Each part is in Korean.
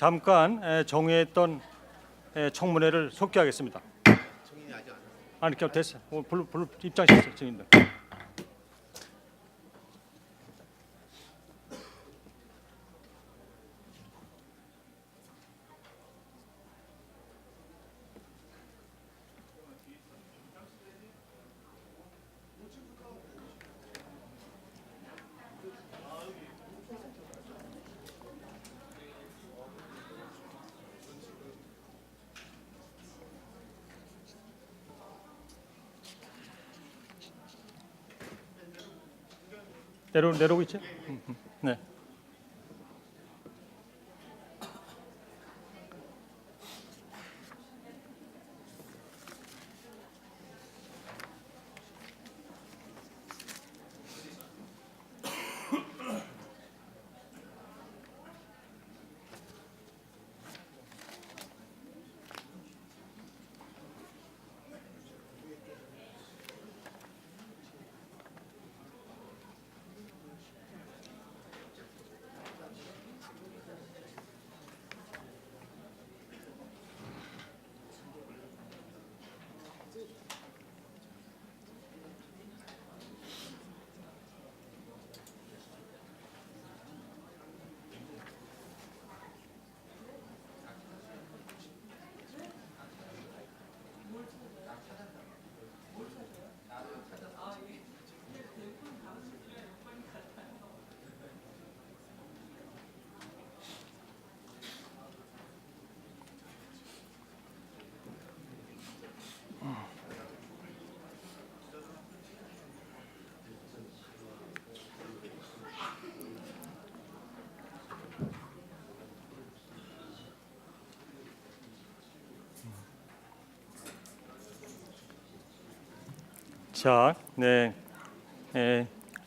잠깐 정회했던 청문회를 속기하겠습니다. 아니, 그냥 됐어. 불 입장하셨어요, 증인들. 내려오고 있죠? 네. 자, 네,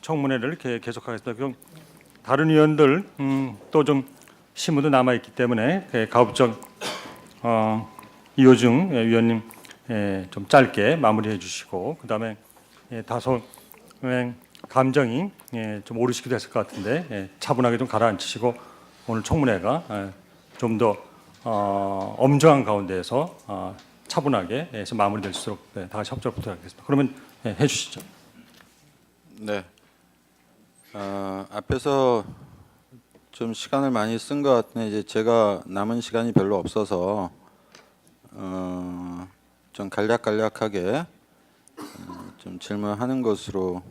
청문회를 계속하겠습니다. 그럼 다른 의원들 또 좀 신문도 남아 있기 때문에 가급적 이호중 위원님 좀 짧게 마무리해 주시고, 그다음에 다소 감정이 좀 오르시기도 했을 것 같은데 차분하게 좀 가라앉히시고 오늘 청문회가 좀 더 엄정한 가운데에서 차분하게 해서 마무리될 수 있도록 다 같이 협조를 부탁드리겠습니다. 그러면 해주시죠. 네. 앞에서 좀 시간을 많이 쓴 것 같은데 이제 제가 남은 시간이 별로 없어서 좀 간략하게 좀 질문하는 것으로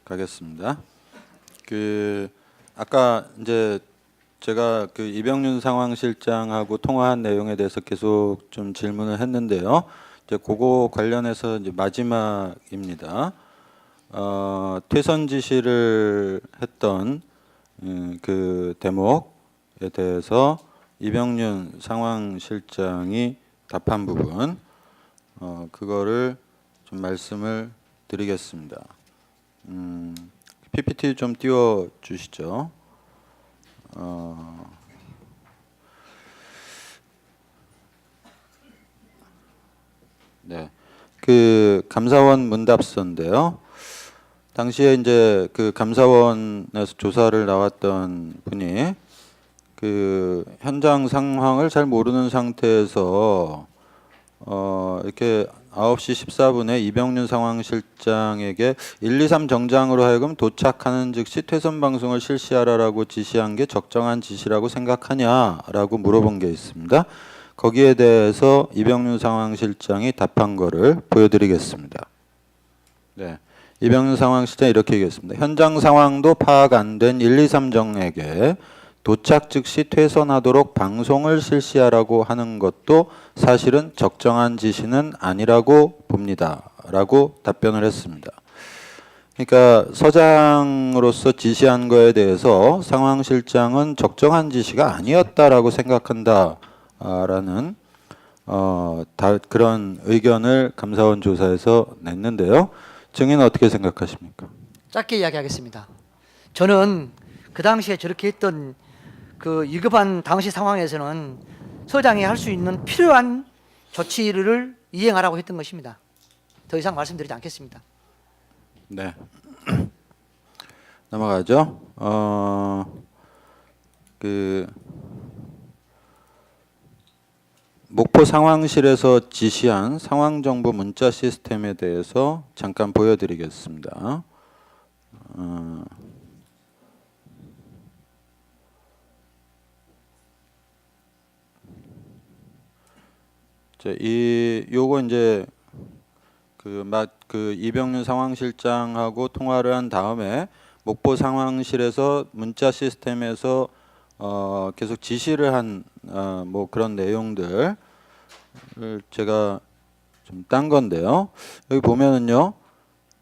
가겠습니다. 아까 이제 제가 이병윤 상황실장하고 통화한 내용에 대해서 계속 좀 질문을 했는데요. 이제 그거 관련해서 이제 마지막입니다. 퇴선 지시를 했던 그 대목에 대해서 이병윤 상황실장이 답한 부분, 그거를 좀 말씀을 드리겠습니다. PPT 좀 띄워 주시죠. 네, 감사원 문답서인데요. 당시에 이제 감사원에서 조사를 나왔던 분이 현장 상황을 잘 모르는 상태에서 이렇게 9시 14분에 이병윤 상황실장에게 123 정장으로 하여금 도착하는 즉시 퇴선 방송을 실시하라라고 지시한 게 적정한 지시라고 생각하냐라고 물어본 게 있습니다. 거기에 대해서 이병윤 상황실장이 답한 거를 보여드리겠습니다. 네, 이병윤 상황실장이 이렇게 얘기했습니다. 현장 상황도 파악 안 된 123 정에게 도착 즉시 퇴선하도록 방송을 실시하라고 하는 것도 사실은 적정한 지시는 아니라고 봅니다. 라고 답변을 했습니다. 그러니까 서장으로서 지시한 거에 대해서 상황실장은 적정한 지시가 아니었다라고 생각한다라는 그런 의견을 감사원 조사에서 냈는데요. 증인은 어떻게 생각하십니까? 짧게 이야기하겠습니다. 저는 그 당시에 저렇게 했던 위급한 당시 상황에서는 서장이 할 수 있는 필요한 조치를 이행하라고 했던 것입니다. 더 이상 말씀드리지 않겠습니다. 네. 넘어가죠. 목포 상황실에서 지시한 상황 정보 문자 시스템에 대해서 잠깐 보여드리겠습니다. 요거 이제 그 이병윤 상황실장하고 통화를 한 다음에 목포 상황실에서 문자 시스템에서 계속 지시를 한 뭐 그런 내용들을 제가 좀 딴 건데요. 여기 보면은요.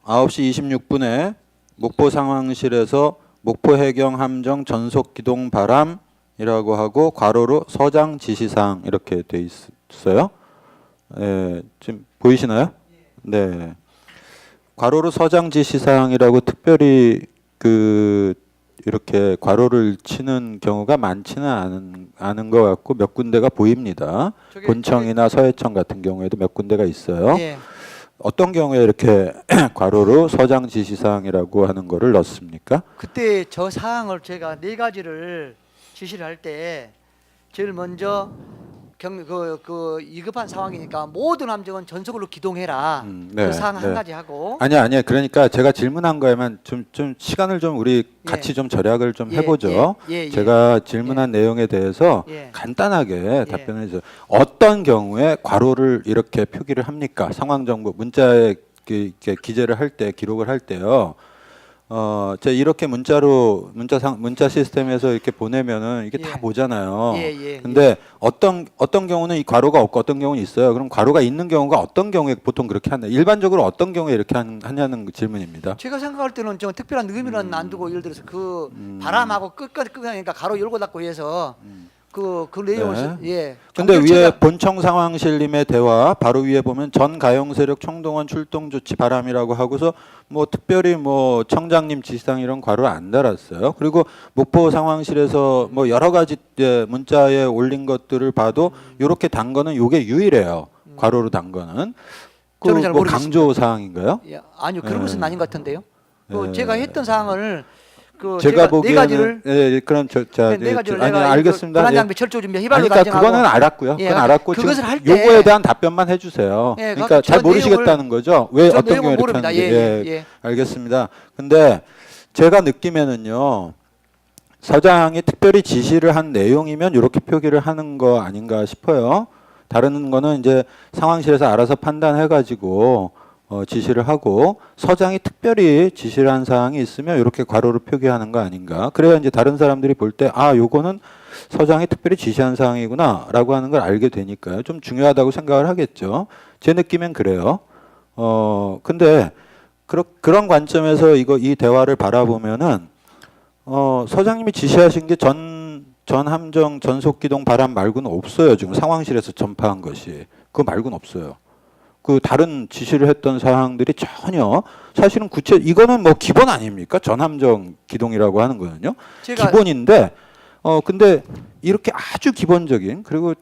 9시 26분에 목포 상황실에서 목포 해경 함정 전속 기동 바람이라고 하고 괄호로 서장 지시사항 이렇게 돼 있어요. 예, 지금 보이시나요? 네. 괄호로 서장 지시사항이라고 특별히 이렇게 괄호를 치는 경우가 많지는 않은 것 같고 몇 군데가 보입니다. 본청이나 서해청 같은 경우에도 몇 군데가 있어요. 예. 어떤 경우에 이렇게 괄호로 서장 지시사항이라고 하는 거를 넣습니까? 그때 저 사항을 제가 4가지를 지시를 할 때 제일 먼저 위급한 상황이니까 모든 함정은 전속으로 기동해라. 네, 그 사항 한 네. 가지 하고. 아니야. 그러니까 제가 질문한 거에만 좀 시간을 좀 우리 예. 같이 좀 절약을 좀 예, 해보죠. 예. 제가 질문한 내용에 대해서 예. 간단하게 답변해 주세요. 어떤 경우에 괄호를 이렇게 표기를 합니까? 상황 정보 문자에 이렇게 기재를 할 때 기록을 할 때요. 제가 이렇게 문자로 문자 시스템에서 이렇게 보내면은 이게 다 예. 보잖아요. 예. 근데 어떤 경우는 이 괄호가 없고 어떤 경우는 있어요. 그럼 괄호가 있는 경우가 어떤 경우에 보통 그렇게 하냐? 일반적으로 어떤 경우에 이렇게 하냐는 그 질문입니다. 제가 생각할 때는 좀 특별한 의미는 안 두고 예를 들어서 그 바람하고 끝까지 그러니까 가로 열고 닫고 해서 그 내용을 네. 예. 근데 정규체가- 위에 본청 상황실님의 대화 바로 위에 보면 전 가용 세력 총동원 출동 조치 바람이라고 하고서 뭐 특별히 뭐 청장님 지시사항 이런 괄호를 안 달았어요. 그리고 목포 상황실에서 뭐 여러 가지 문자에 올린 것들을 봐도 이렇게 단 거는 요게 유일해요. 괄호로 단 거는 저는 잘 뭐 모르겠습니다. 강조 사항인가요? 예, 아니요 그런 예. 것은 아닌 것 같은데요. 그 예. 제가 했던 사항을 그 제가 네 보기에는 가지를 그럼 네 가지를 아니 내가 알겠습니다. 권한 예. 장비 철저 준비 아니, 해발로 그러니까 그거는 알았고요. 예, 그건 알았고 그것을 지금 할 때- 요거에 대한 답변만 해주세요. 예, 그러니까 잘 저 모르시겠다는 거죠. 왜 저 어떤 내용은 경우에 이렇게 모릅니다. 하는지. 예. 알겠습니다. 근데 제가 느끼면은요. 서장이 특별히 지시를 한 내용이면 이렇게 표기를 하는 거 아닌가 싶어요. 다른 거는 이제 상황실에서 알아서 판단해가지고 지시를 하고 서장이 특별히 지시를 한 사항이 있으면 이렇게 괄호로 표기하는 거 아닌가. 그래야 이제 다른 사람들이 볼 때 요거는 서장이 특별히 지시한 사항이구나라고 하는 걸 알게 되니까요. 좀 중요하다고 생각을 하겠죠. 제 느낌엔 그래요. 근데 그런 관점에서 이 대화를 바라보면은 서장님이 지시하신 게 전 함정 전속 기동 바람 말고는 없어요. 지금 상황실에서 전파한 것이 그거 말고는 없어요. 그 다른 지시를 했던 사항들이 전혀 사실은 이거는 뭐 기본 아닙니까? 전함정 기동이라고 하는 거는요. 제가- 기본인데 근데 이렇게 아주 기본적인 그리고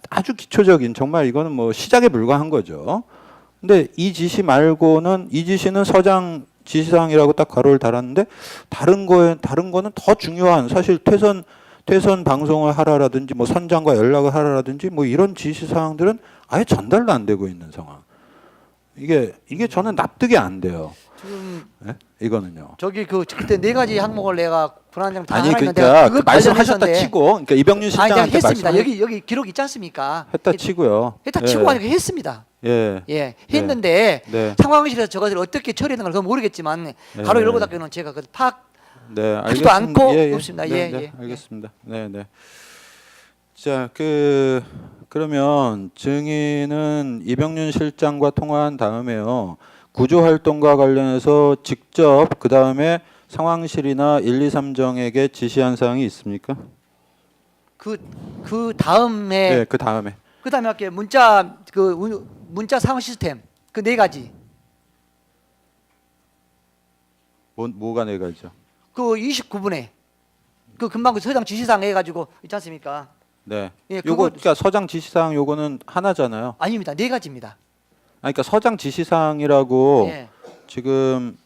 아주 기초적인 정말 이거는 뭐 시작에 불과한 거죠. 근데 이 지시는 서장 지시사항이라고 딱 괄호를 달았는데 다른 거는 더 중요한 사실 퇴선 방송을 하라라든지 뭐 선장과 연락을 하라라든지 뭐 이런 지시사항들은 아예 전달도 안 되고 있는 상황. 이게 저는 납득이 안 돼요. 지금 네? 이거는요. 저기 그때 4가지 항목을 내가 권한장 다 아니 하나 있는데 그러니까 그걸 말씀하셨다 관련해서인데- 치고 그러니까 이병윤 아니 내가 실장한테 했습니다. 말씀 여기 기록 있지 않습니까? 했다 치고요. 했다 예. 치고 하니까 했습니다. 예. 예, 했는데 네. 상황실에서 저것을 어떻게 처리했는 걸 모르겠지만 가로 열고 닫고는 제가 그 네, 하지도 알겠습니다. 않고 없습니다. 네, 예, 네, 예. 알겠습니다. 네, 네. 자, 그러면 증인은 이병윤 실장과 통화한 다음에요. 구조 활동과 관련해서 직접 그 다음에 상황실이나 1, 2, 3정에게 지시한 사항이 있습니까? 그 다음에 네, 그 다음에. 그다음에 할게 문자 문자 상황 시스템 그 4가지 뭐가 네 가지죠? 그 29분에 그 금방 그 서장 지시사항 해가지고 있지 않습니까? 네. 예, 요거 그거- 그러니까 서장 지시사항 요거는 하나잖아요. 아닙니다. 4가지입니다. 아니, 그러니까 서장 지시사항이라고 예. 지금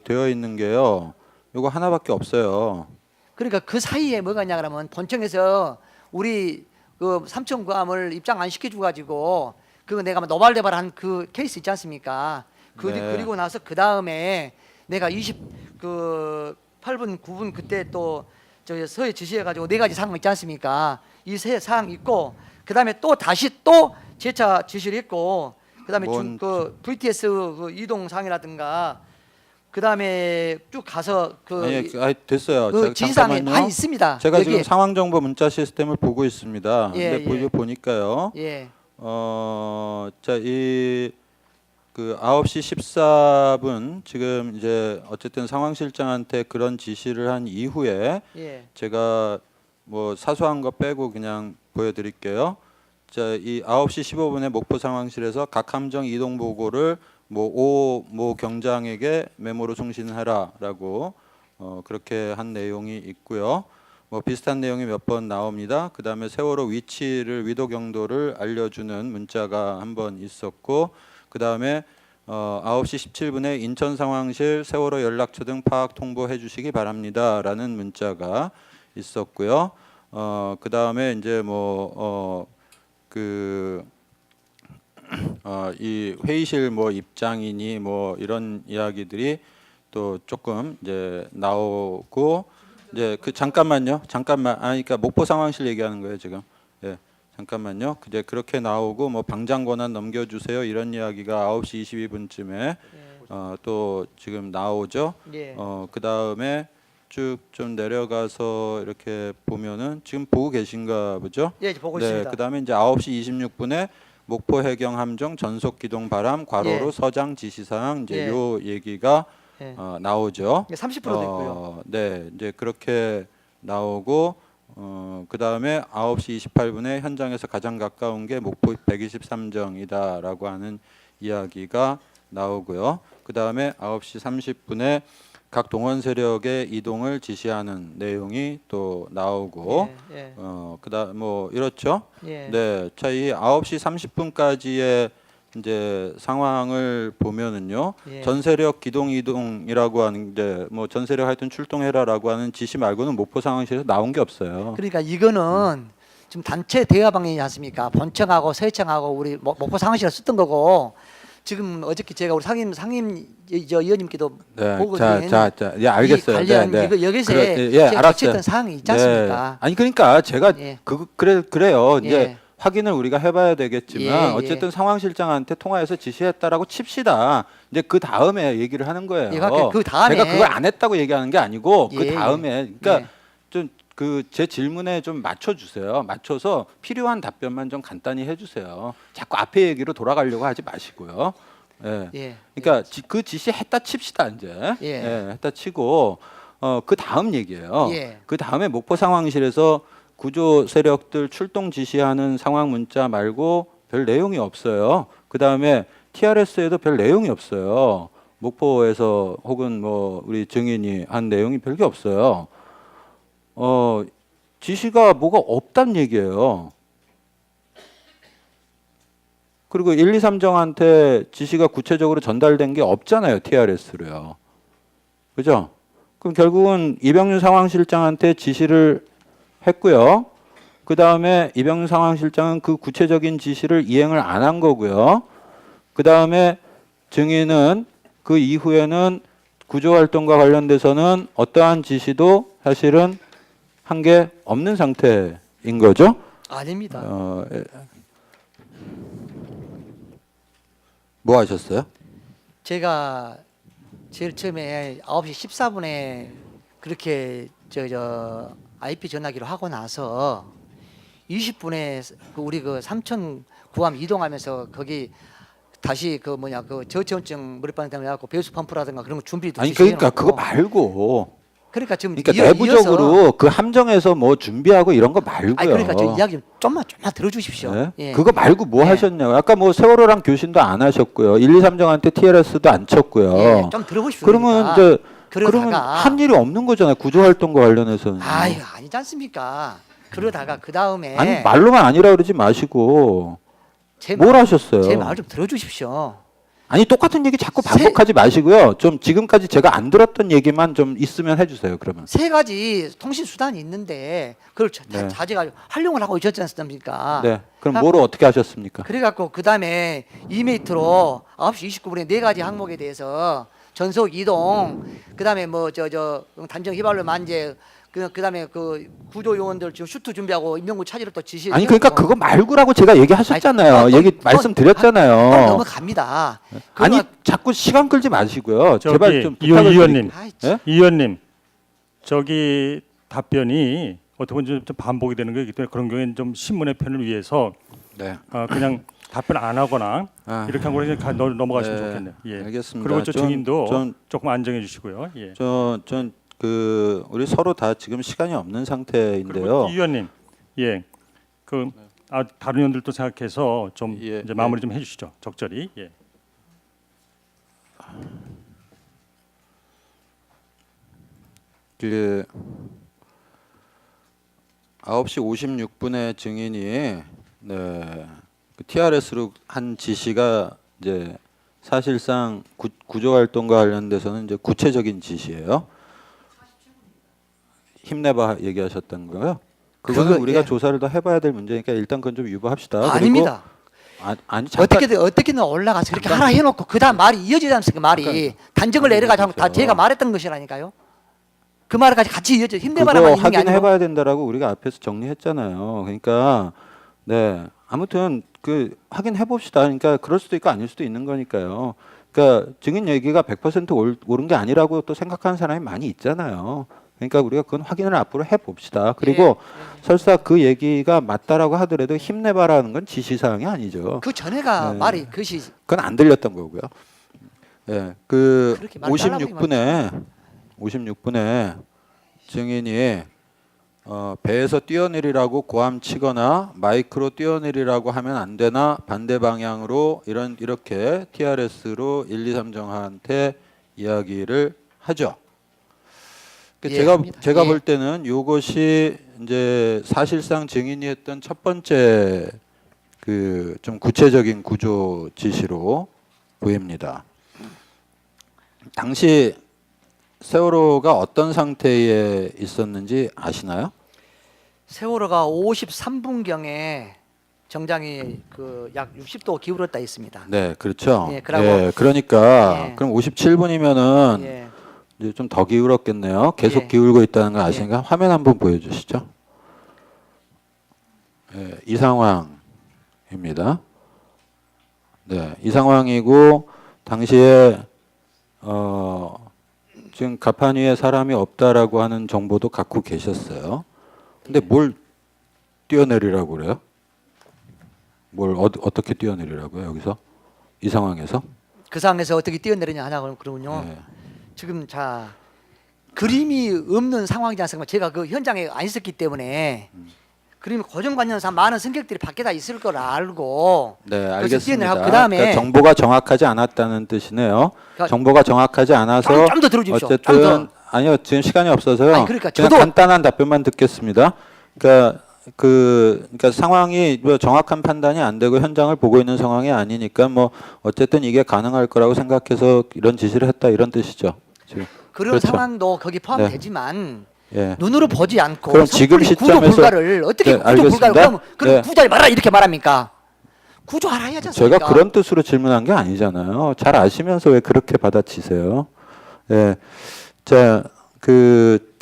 되어 있는 게요. 요거 하나밖에 없어요. 그러니까 그 사이에 뭐가 있냐 그러면 본청에서 우리 그 삼천구함을 입장 안 시켜줘 가지고 그거 내가 노발대발한 그 케이스 있지 않습니까? 네. 그리고 나서 그 다음에 내가 8분 9분 그때 또 저 서해 지시해가지고 4가지 사항 있지 않습니까? 이 세 사항 있고 그 다음에 또 다시 또 재차 지시를 했고 그 다음에 그 VTS 그 이동 사항이라든가 그 다음에 쭉 가서 아니, 됐어요. 그 지시사항이 잠깐만요. 다 있습니다. 제가 여기에. 지금 상황 정보 문자 시스템을 보고 있습니다. 예, 근데 예. 보니까요. 예. 자, 그 9시 14분 지금 이제 어쨌든 상황실장한테 그런 지시를 한 이후에 예. 제가 뭐 사소한 거 빼고 그냥 보여드릴게요. 자, 이 9시 15분에 목포 상황실에서 각 함정 이동 보고를 모 경장에게 메모로 송신하라라고 그렇게 한 내용이 있고요. 뭐 비슷한 내용이 몇 번 나옵니다. 그 다음에 세월호 위치를 위도 경도를 알려주는 문자가 한 번 있었고, 그 다음에 9시 17분에 인천 상황실 세월호 연락처 등 파악 통보해 주시기 바랍니다라는 문자가 있었고요. 그 다음에 이제 이 회의실 뭐 입장이니 뭐 이런 이야기들이 또 조금 이제 나오고 이제 잠깐만요. 그러니까 목포 상황실 얘기하는 거예요 지금. 예, 잠깐만요. 이제 그렇게 나오고 뭐 방장 권한 넘겨주세요 이런 이야기가 9시 22분쯤에 또 지금 나오죠. 예. 그 다음에 쭉 좀 내려가서 이렇게 보면은 지금 보고 계신가 보죠? 예, 보고 네. 있습니다. 그 다음에 이제 9시 26분에 목포 해경 함정 전속 기동 바람 괄호로 예. 서장 지시사항 이제 예. 요 얘기가 예. 나오죠. 30% 됐고요. 네, 이제 그렇게 나오고 그 다음에 9시 28분에 현장에서 가장 가까운 게 목포 123정이다라고 하는 이야기가 나오고요. 그 다음에 9시 30분에 각 동원 세력의 이동을 지시하는 내용이 또 나오고 예, 예. 그다음 뭐 이렇죠. 예. 네, 자, 이 9시 30분까지의 이제 상황을 보면은요. 예. 전세력 기동 이동이라고 하는데 뭐 전세력 하여튼 출동해라라고 하는 지시 말고는 목포 상황실에서 나온 게 없어요. 그러니까 이거는 지금 단체 대화 방향이지 않습니까? 본청하고 서해청하고 우리 목포 상황실을 썼던 거고 지금 어저께 제가 우리 상임 저 의원님께도 네, 보고 자, 예, 알겠어요. 이 관련 네, 네. 이거 여기서 예, 제가 알았어요. 거쳤던 사항이 있지 않습니까? 네. 아니 그러니까 제가 예. 그래요. 이제 예. 확인을 우리가 해봐야 되겠지만 예, 예. 어쨌든 상황실장한테 통화해서 지시했다라고 칩시다. 이제 그 다음에 얘기를 하는 거예요. 예, 그 다음에 제가 그걸 안 했다고 얘기하는 게 아니고 그 예, 다음에 그러니까 예. 좀 그 제 질문에 좀 맞춰주세요. 맞춰서 필요한 답변만 좀 간단히 해주세요. 자꾸 앞에 얘기로 돌아가려고 하지 마시고요. 예. 예. 그러니까 그 지시 했다 칩시다 이제. 예. 예, 했다 치고 그 다음 얘기예요. 예. 그 다음에 목포 상황실에서 구조 세력들 출동 지시하는 상황 문자 말고 별 내용이 없어요. 그 다음에 TRS에도 별 내용이 없어요. 목포에서 혹은 뭐 우리 증인이 한 내용이 별게 없어요. 지시가 뭐가 없단 얘기예요. 그리고 1, 2, 3정한테 지시가 구체적으로 전달된 게 없잖아요. TRS로요. 그죠? 그럼 결국은 이병윤 상황실장한테 지시를 했고요. 그 다음에 이병윤 상황실장은 그 구체적인 지시를 이행을 안 한 거고요. 그 다음에 증인은 그 이후에는 구조활동과 관련돼서는 어떠한 지시도 사실은 한 게 없는 상태인 거죠. 아닙니다. 뭐 하셨어요? 제가 제일 처음에 9시 14분에 그렇게 저 IP 전화기로 하고 나서 20분에 우리 그 삼천 구함 이동하면서 거기 다시 그 저체온증 물방울 때문에 갖고 배수 펌프라든가 그런 거 준비도 아니 그러니까 그거 말고 그러니까 지금 그러니까 내부적으로 그 함정에서 뭐 준비하고 이런 거 말고요. 아니 그러니까 저 이야기 좀만 들어주십시오. 네? 예. 그거 말고 뭐 예. 하셨냐고. 아까 뭐 세월호랑 교신도 안 하셨고요. 1, 2, 3정한테 TRS도 안 쳤고요. 예, 좀 들어보십시오. 그러면 그러니까. 이제 그러다가 그러면 한 일이 없는 거잖아요. 구조 활동과 관련해서는. 아유 아니지 않습니까? 그러다가 그 다음에 아니 말로만 아니라 그러지 마시고 제 뭘 하셨어요? 제 말 좀 들어주십시오. 아니 똑같은 얘기 자꾸 반복하지 마시고요. 좀 지금까지 제가 안 들었던 얘기만 좀 있으면 해주세요. 그러면. 세 가지 통신 수단이 있는데 그걸 네. 자제가 활용을 하고 있었지 않습니까? 네. 그럼 뭐로 어떻게 하셨습니까? 그래갖고 그 다음에 이메이트로 9시 29분에 네 가지 항목에 대해서 전속 이동, 그 다음에 뭐 저 단정 휘발유 만재, 그 다음에 그 구조 요원들 지금 슈트 준비하고 임명구 차지를 또 지시. 아니 그러니까 그거 말고라고 제가 얘기하셨잖아요. 아니, 또, 얘기 또, 말씀드렸잖아요. 넘어갑니다. 아니 그거- 자꾸 시간 끌지 마시고요. 저기 제발 좀 이 부탁을 의원님, 아이, 예? 이 의원님, 저기 답변이 어떻게 보면 좀 반복이 되는 거기 때문에 그런 경우에는 좀 신문의 편을 위해서 네. 그냥 답변 안 하거나 아. 이렇게 한 거를 그냥 넘어가시면 네, 좋겠네요. 예. 알겠습니다. 그리고 저 증인도 좀- 조금 안정해 주시고요. 예. 전 그 우리 서로 다 지금 시간이 없는 그리고 상태인데요. 이 의원님, 예, 다른 의원들도 생각해서 좀 예, 이제 마무리 좀 해주시죠. 적절히. 예. 그 9시 56분에 증인이 네, 그 TRS로 한 지시가 이제 사실상 구조 활동과 관련돼서는 이제 구체적인 지시예요. 힘내봐 얘기하셨던 거요. 그거는 그거, 우리가 예. 조사를 더 해봐야 될 문제니까 일단 그건 좀 유보합시다. 그리고 아닙니다. 아니 잠깐 어떻게든 올라가서 그렇게 하라 해놓고 그다음 말이 이어지지 않습니까? 말이 단정을 내려가지고 다 제가 말했던 것이라니까요. 그 말까지 같이 이어져 힘내봐라만 그거 있는 게 아니고. 확인해봐야 된다라고 우리가 앞에서 정리했잖아요. 그러니까 네 아무튼 그 확인해 봅시다. 그러니까 그럴 수도 있고 아닐 수도 있는 거니까요. 그러니까 증인 얘기가 100% 옳은 게 아니라고 또 생각하는 사람이 많이 있잖아요. 그러니까 우리가 그건 확인을 앞으로 해 봅시다. 그리고 설사 그 얘기가 맞다라고 하더라도 힘내봐라는 건 지시사항이 아니죠. 그 전에가 네. 말이 그것이 그건 안 들렸던 거고요. 예, 그 그렇게 말 달라고 56분에 증인이 배에서 뛰어내리라고 고함치거나 마이크로 뛰어내리라고 하면 안 되나 반대 방향으로 이렇게 TRS로 1, 2, 3정한테 이야기를 하죠. 그 예, 합니다. 제가 예. 볼 때는 이것이 이제 사실상 증인이 했던 첫 번째 그 좀 구체적인 구조 지시로 보입니다. 당시 세월호가 어떤 상태에 있었는지 아시나요? 세월호가 53분경에 정장이 그 약 60도 기울었다 있습니다. 네, 그렇죠. 예, 그러고- 예, 그러니까 예. 그럼 57분이면은 예. 이제 좀 더 기울었겠네요. 계속 예. 기울고 있다는 거 아시니까 화면 한번 보여주시죠. 예, 이 상황입니다. 네, 이 상황이고 당시에 지금 가판 위에 사람이 없다라고 하는 정보도 갖고 계셨어요. 근데 뭘 뛰어내리라고 그래요? 뭘 어떻게 뛰어내리라고요? 여기서 이 상황에서? 그 상황에서 어떻게 뛰어내리냐 하냐고 그러군요. 네. 지금 자 그림이 없는 상황이지 않습니까? 제가 그 현장에 안 있었기 때문에 그림이 고정관념상 많은 승객들이 밖에 다 있을 걸 알고 네, 그래서 알겠습니다. 뛰어내려고 그다음에 그러니까 정보가 정확하지 않았다는 뜻이네요. 그러니까 정보가 정확하지 않아서 좀 더 들어주십시오. 좀 어쨌든 더. 아니요, 지금 시간이 없어서요. 아니, 그러니까 그냥 저도- 간단한 답변만 듣겠습니다. 그러니까 상황이 뭐 정확한 판단이 안 되고 현장을 보고 있는 상황이 아니니까 뭐 어쨌든 이게 가능할 거라고 생각해서 이런 지시를 했다 이런 뜻이죠. 지금. 그런 그렇죠. 상황도 거기 포함되지만 예. 눈으로 보지 않고 그럼 지금 섣불리 구조 시점에서- 불가를 어떻게 네, 구조 알겠습니다. 불가를 그럼 네. 구조하지 마라 이렇게 말합니까? 구조하라 해야지 않습니까? 제가 그런 뜻으로 질문한 게 아니잖아요. 잘 아시면서 왜 그렇게 받아치세요? 예. 자,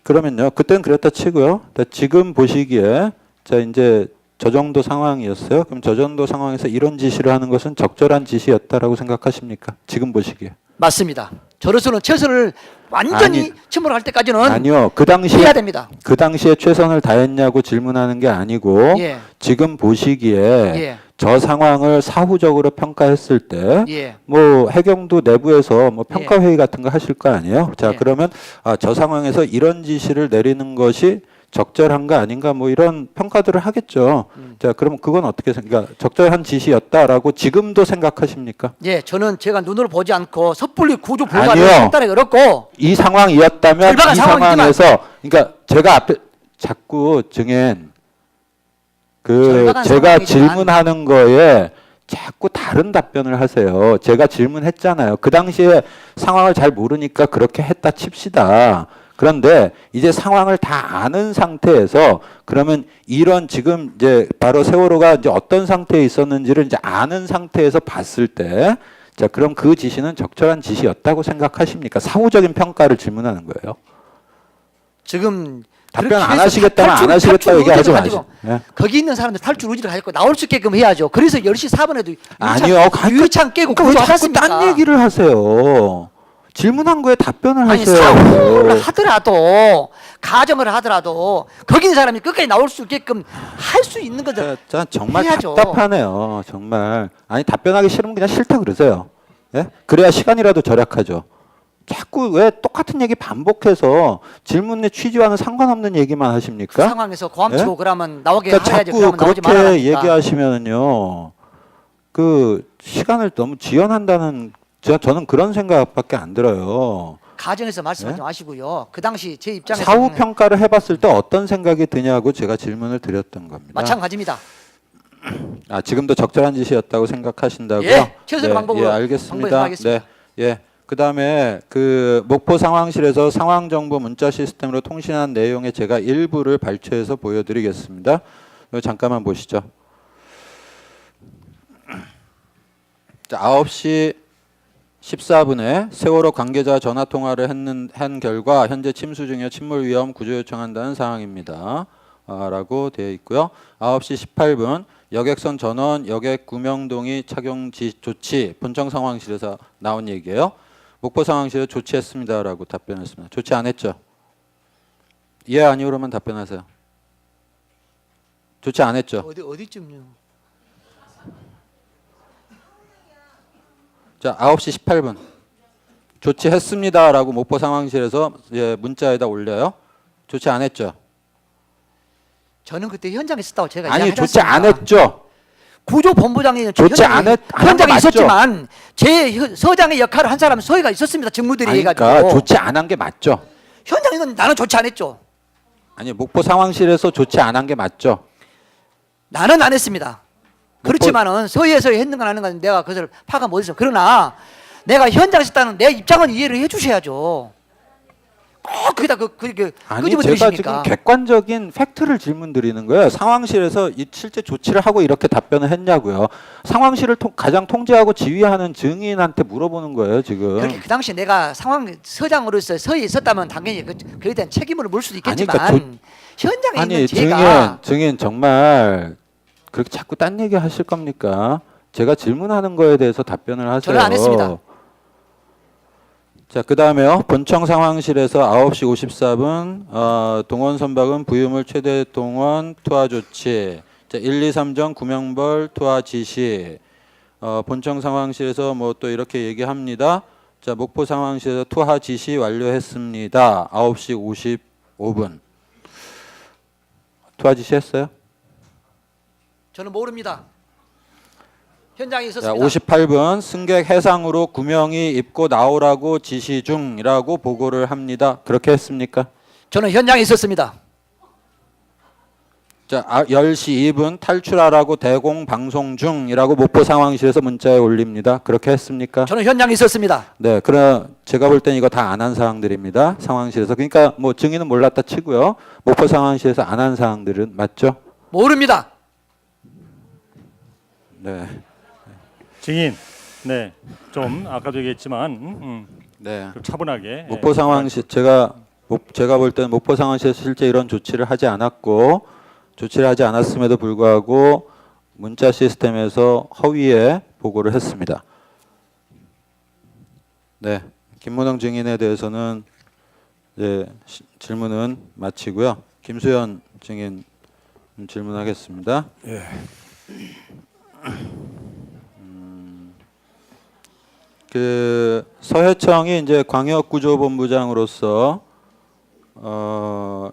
그러면요. 그때는 그랬다 치고요. 지금 보시기에 자, 이제 저 정도 상황이었어요. 그럼 저 정도 상황에서 이런 지시를 하는 것은 적절한 지시였다라고 생각하십니까? 지금 보시기에. 맞습니다. 저로서는 최선을 완전히 아니, 침몰할 때까지는 아니요. 해야 됩니다. 그 당시에 최선을 다했냐고 질문하는 게 아니고 예. 지금 보시기에 예. 저 상황을 사후적으로 평가했을 때 예. 뭐 해경도 내부에서 뭐 평가 회의 같은 거 하실 거 아니에요? 자, 예. 그러면 저 상황에서 이런 지시를 내리는 것이 적절한가 아닌가 뭐 이런 평가들을 하겠죠. 자, 그럼 그건 어떻게 그러니까 적절한 지시였다라고 지금도 생각하십니까? 예, 저는 제가 눈으로 보지 않고 섣불리 구조 불가를 아니요. 판단하기 어렵고 이 상황이었다면 절박한 이 상황이지만- 상황에서 그러니까 제가 앞에 자꾸 증인 절박한 제가 상황이지만- 질문하는 거에 자꾸 다른 답변을 하세요. 제가 질문했잖아요. 그 당시에 상황을 잘 모르니까 그렇게 했다 칩시다. 그런데 이제 상황을 다 아는 상태에서 그러면 이런 지금 이제 바로 세월호가 이제 어떤 상태에 있었는지를 이제 아는 상태에서 봤을 때 자, 그럼 그 지시는 적절한 지시였다고 생각하십니까? 사후적인 평가를 질문하는 거예요. 지금 답변 그렇게 안 해서 하시겠다면 안 하시겠다고 탈출 얘기하지 의지를 마시죠. 가지고 예. 거기 있는 사람들 탈출 의지를 가지고 나올 수 있게끔 해야죠. 그래서 10시 4분에도 아니요. 유리창 깨고 그러니까 왜 자꾸 구조하셨습니까? 딴 얘기를 하세요. 질문한 거에 답변을 아니 하세요. 사고를 하더라도 가정을 하더라도 거기 있는 사람이 끝까지 나올 수 있게끔 할 수 있는 거죠. 자, 정말 해야죠. 답답하네요. 정말. 아니 답변하기 싫으면 그냥 싫다 그러세요. 예? 그래야 시간이라도 절약하죠. 자꾸 왜 똑같은 얘기 반복해서 질문의 취지와는 상관없는 얘기만 그 하십니까? 상황에서 고함치고 예? 그러면 나오게 그러니까 해야지. 자꾸 그러면 나오지 그렇게 말라니까. 얘기하시면은요. 그 시간을 너무 지연한다는 저는 그런 생각밖에 안 들어요. 가정에서 말씀하지 예? 마시고요. 그 당시 제 입장에서 사후 평가를 해봤을 때 어떤 생각이 드냐고 제가 질문을 드렸던 겁니다. 마찬가지입니다. 아 지금도 적절한 지시였다고 생각하신다고요? 예, 최선의 방법으로 예, 방법에서 알겠습니다. 하겠습니다. 네, 예. 그다음에 그 목포 상황실에서 상황 정보 문자 시스템으로 통신한 내용의 제가 일부를 발췌해서 보여드리겠습니다. 이거 잠깐만 보시죠. 자, 9시 14분에 세월호 관계자 전화 통화를 한 결과 현재 침수 중이어 침몰 위험 구조 요청한다는 상황입니다. 라고 되어 있고요. 9시 18분 여객선 전원 여객 구명동이 착용 조치 본청 상황실에서 나온 얘기예요. 목포 상황실에 조치했습니다라고 답변했습니다. 조치 안 했죠? 예 아니오로만 답변하세요. 조치 안 했죠? 어디쯤요? 자, 9시 18분. 조치했습니다라고 목포 상황실에서 예, 문자에다 올려요. 조치 안 했죠? 저는 그때 현장에 있었다고 제가 아니, 이야기하지 조치 안 않습니까? 했죠? 구조본부장이 조치 안 한 현장에 거 맞죠? 있었지만 제 서장의 역할을 한 사람은 서해가 있었습니다. 직무들이 아니, 해가지고 그러니까 조치 안 한 게 맞죠? 현장에는 나는 조치 안 했죠. 아니, 목포 상황실에서 조치 안 한 게 맞죠? 나는 안 했습니다. 그렇지만은 서해에서 했는 건 아는 건 내가 그것을 파가 못해서 그러나 내가 현장에 있었다는 내 입장은 이해를 해주셔야죠. 꼭 거기다 아니 끄집어 제가 지금 들이십니까? 객관적인 팩트를 질문 드리는 거예요. 상황실에서 이 실제 조치를 하고 이렇게 답변을 했냐고요. 상황실을 가장 통제하고 지휘하는 증인한테 물어보는 거예요 지금. 그렇게 그 당시 내가 상황 서장으로서 서해 있었다면 당연히 그에 대한 책임을 물 수도 있겠지만 그러니까 현장에 아니 있는 제가 증인 정말 그렇게 자꾸 딴 얘기 하실 겁니까? 제가 질문하는 거에 대해서 답변을 하세요. 저는 안 했습니다. 자, 그다음에요. 본청 상황실에서 9시 54분 동원 선박은 부유물 최대 동원 투하 조치. 자, 1, 2, 3정 구명벌 투하 지시. 본청 상황실에서 뭐 또 이렇게 얘기합니다. 자, 목포 상황실에서 투하 지시 완료했습니다. 9시 55분. 투하 지시 했어요? 저는 모릅니다. 현장에 자, 있었습니다. 58분 승객 해상으로 구명이 입고 나오라고 지시 중이라고 보고를 합니다. 그렇게 했습니까? 저는 현장에 있었습니다. 자, 10시 2분 탈출하라고 대공 방송 중이라고 목포 상황실에서 문자에 올립니다. 그렇게 했습니까? 저는 현장에 있었습니다. 네, 그럼 제가 볼 땐 이거 다 안 한 사항들입니다. 상황실에서. 그러니까 뭐 증인은 몰랐다 치고요. 목포 상황실에서 안 한 사항들은 맞죠? 모릅니다. 네. 증인, 네, 좀 아까도 얘기했지만 네. 좀 차분하게. 목포 상황실 제가 볼 때는 목포 상황실에서 실제 이런 조치를 하지 않았고 조치를 하지 않았음에도 불구하고 문자 시스템에서 허위에 보고를 했습니다. 네, 김문영 증인에 대해서는 이제 질문은 마치고요. 김수현 증인 질문하겠습니다. 예. 그 서해청이 이제 광역구조본부장으로서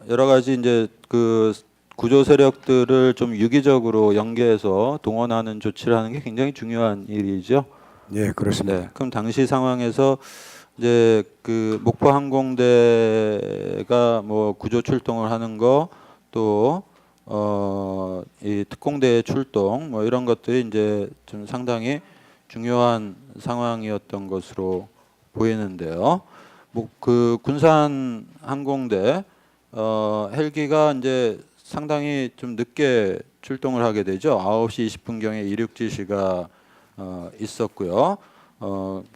여러 가지 이제 그 구조 세력들을 좀 유기적으로 연계해서 동원하는 조치를 하는 게 굉장히 중요한 일이죠. 예, 그렇습니다. 네. 그럼 당시 상황에서 이제 그 목포 항공대가 뭐 구조 출동을 하는 거 또 이 특공대 출동 뭐 이런 것들이 이제 좀 상당히 중요한 상황이었던 것으로 보이는데요. 뭐 그 군산 항공대 헬기가 이제 상당히 좀 늦게 출동을 하게 되죠. 9시 20분경에 이륙 지시가 있었고요.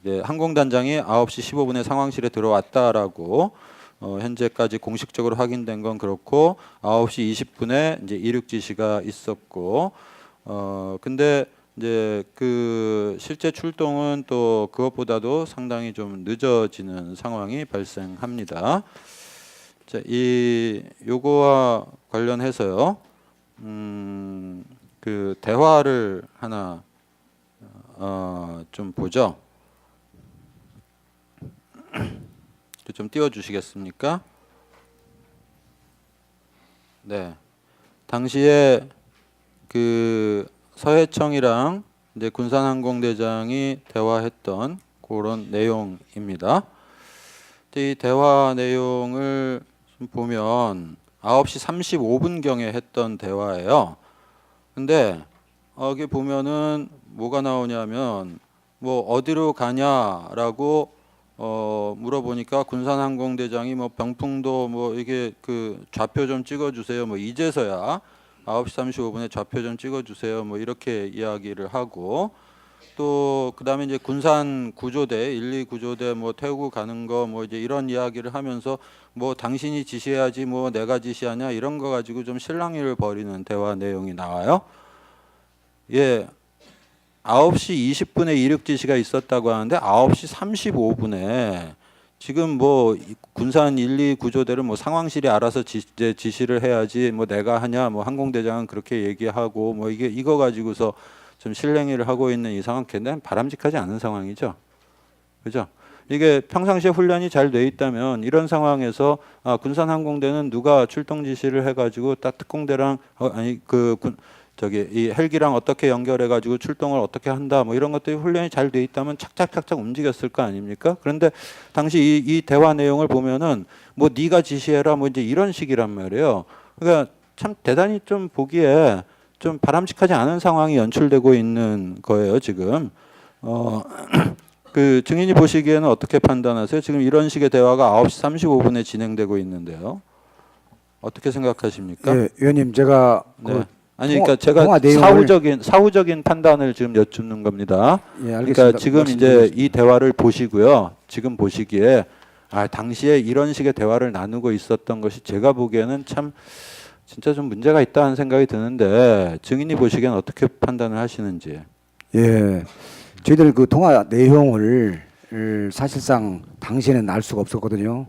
이제 항공단장이 9시 15분에 상황실에 들어왔다라고 현재까지 공식적으로 확인된 건 그렇고 9시 20분에 이제 이륙 지시가 있었고 근데 이제 그 실제 출동은 또 그것보다도 상당히 좀 늦어지는 상황이 발생합니다. 자, 이 요거와 관련해서요. 그 대화를 하나 좀 보죠. 좀 띄워 주시겠습니까? 네. 당시에 그 서해청이랑 이제 군산항공대장이 대화했던 그런 내용입니다. 이 대화 내용을 좀 보면 9시 35분경에 했던 대화예요. 근데 여기 보면은 뭐가 나오냐면 뭐 어디로 가냐라고 물어보니까 군산항공대장이 뭐 병풍도 뭐 이게 그 좌표 좀 찍어주세요. 뭐 이제서야 9시 35분에 좌표 좀 찍어주세요. 뭐 이렇게 이야기를 하고 또 그다음에 이제 군산 구조대 1, 2 구조대 뭐 태우고 가는 거 뭐 이제 이런 이야기를 하면서 뭐 당신이 지시해야지 뭐 내가 지시하냐 이런 거 가지고 좀 실랑이를 벌이는 대화 내용이 나와요. 예. 9시 20분에 이륙 지시가 있었다고 하는데 9시 35분에 지금 뭐 군산 1, 2 구조대를 뭐 상황실이 알아서 이제 지시를 해야지 뭐 내가 하냐 뭐 항공대장은 그렇게 얘기하고 뭐 이거 가지고서 좀 실랭이를 하고 있는 이 상황 굉장히 바람직하지 않은 상황이죠. 그죠? 이게 평상시에 훈련이 잘 돼 있다면 이런 상황에서 군산항공대는 누가 출동 지시를 해가지고 딱 특공대랑 이 헬기랑 어떻게 연결해가지고 출동을 어떻게 한다 뭐 이런 것들이 훈련이 잘 돼 있다면 착착착착 움직였을 거 아닙니까? 그런데 당시 이 대화 내용을 보면은 뭐 네가 지시해라 뭐 이제 이런 식이란 말이에요. 그러니까 참 대단히 좀 보기에 좀 바람직하지 않은 상황이 연출되고 있는 거예요 지금. 그 증인이 보시기에는 어떻게 판단하세요? 지금 이런 식의 대화가 9시 35분에 진행되고 있는데요. 어떻게 생각하십니까? 예, 의원님 제가 네. 아니 그러니까 제가 통화 내용을 사후적인 판단을 지금 여쭙는 겁니다. 예, 알겠습니다. 그러니까 지금 이제 이 대화를 보시고요. 지금 보시기에 당시에 이런 식의 대화를 나누고 있었던 것이 제가 보기에는 참 진짜 좀 문제가 있다는 생각이 드는데 증인이 보시기엔 어떻게 판단을 하시는지. 예, 저희들 그 통화 내용을 사실상 당시에는 알 수가 없었거든요.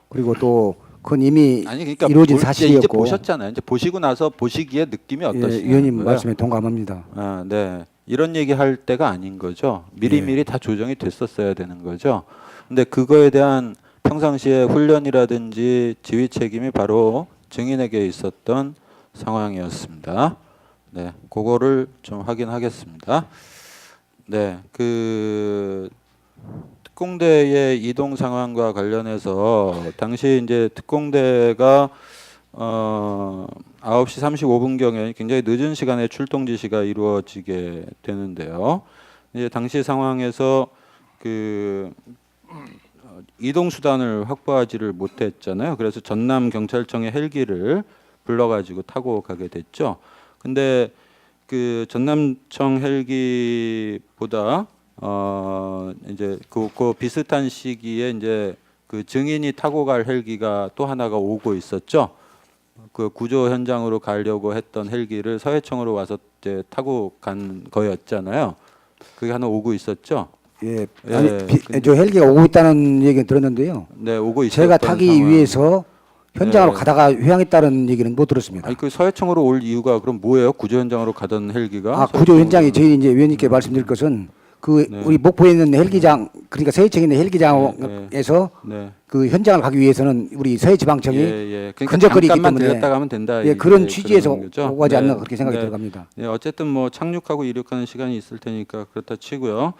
그리고 또 그건 이미 아니 그러니까 이루어진 이제 사실이었고. 보셨잖아요. 이제 보시고 나서 보시기에 느낌이 예, 어떠신가요? 의원님 말씀에 동감합니다. 네. 이런 얘기 할 때가 아닌 거죠. 미리미리 다 조정이 됐었어야 되는 거죠. 근데 그거에 대한 평상시에 훈련이라든지 지휘 책임이 바로 증인에게 있었던 상황이었습니다. 네. 그거를 좀 확인하겠습니다. 네. 그 특공대의 이동 상황과 관련해서 당시 이제 특공대가 9시 35분경에 굉장히 늦은 시간에 출동 지시가 이루어지게 되는데요. 이제 당시 상황에서 그 이동 수단을 확보하지를 못했잖아요. 그래서 전남 경찰청의 헬기를 불러가지고 타고 가게 됐죠. 근데 그 전남청 헬기보다 이제 그 비슷한 시기에 이제 그 증인이 타고 갈 헬기가 또 하나가 오고 있었죠. 그 구조 현장으로 가려고 했던 헬기를 서해청으로 와서 이제 타고 간 거였잖아요. 그게 하나 오고 있었죠. 예, 아니, 저 헬기가 오고 있다는 얘기는 들었는데요. 네, 오고 있었던 제가 타기 상황. 위해서 현장으로 네. 가다가 회항했다는 얘기는 못 들었습니다. 아니 그 서해청으로 올 이유가 그럼 뭐예요? 구조 현장으로 가던 헬기가? 구조 현장이 저희 이제 위원님께 말씀드릴 것은 그 네. 우리 목포에 있는 헬기장, 그러니까 서해청에 있는 헬기장에서 네. 그 현장을 가기 위해서는 우리 서해지방청이 그러니까 근접거리기 잠깐만 때문에 들렸다 가면 된다. 예, 그런 이제 취지에서 그런 거죠? 오고 하지 않나 네. 그렇게 생각이 네. 들어갑니다. 네, 어쨌든 뭐 착륙하고 이륙하는 시간이 있을 테니까 그렇다 치고요.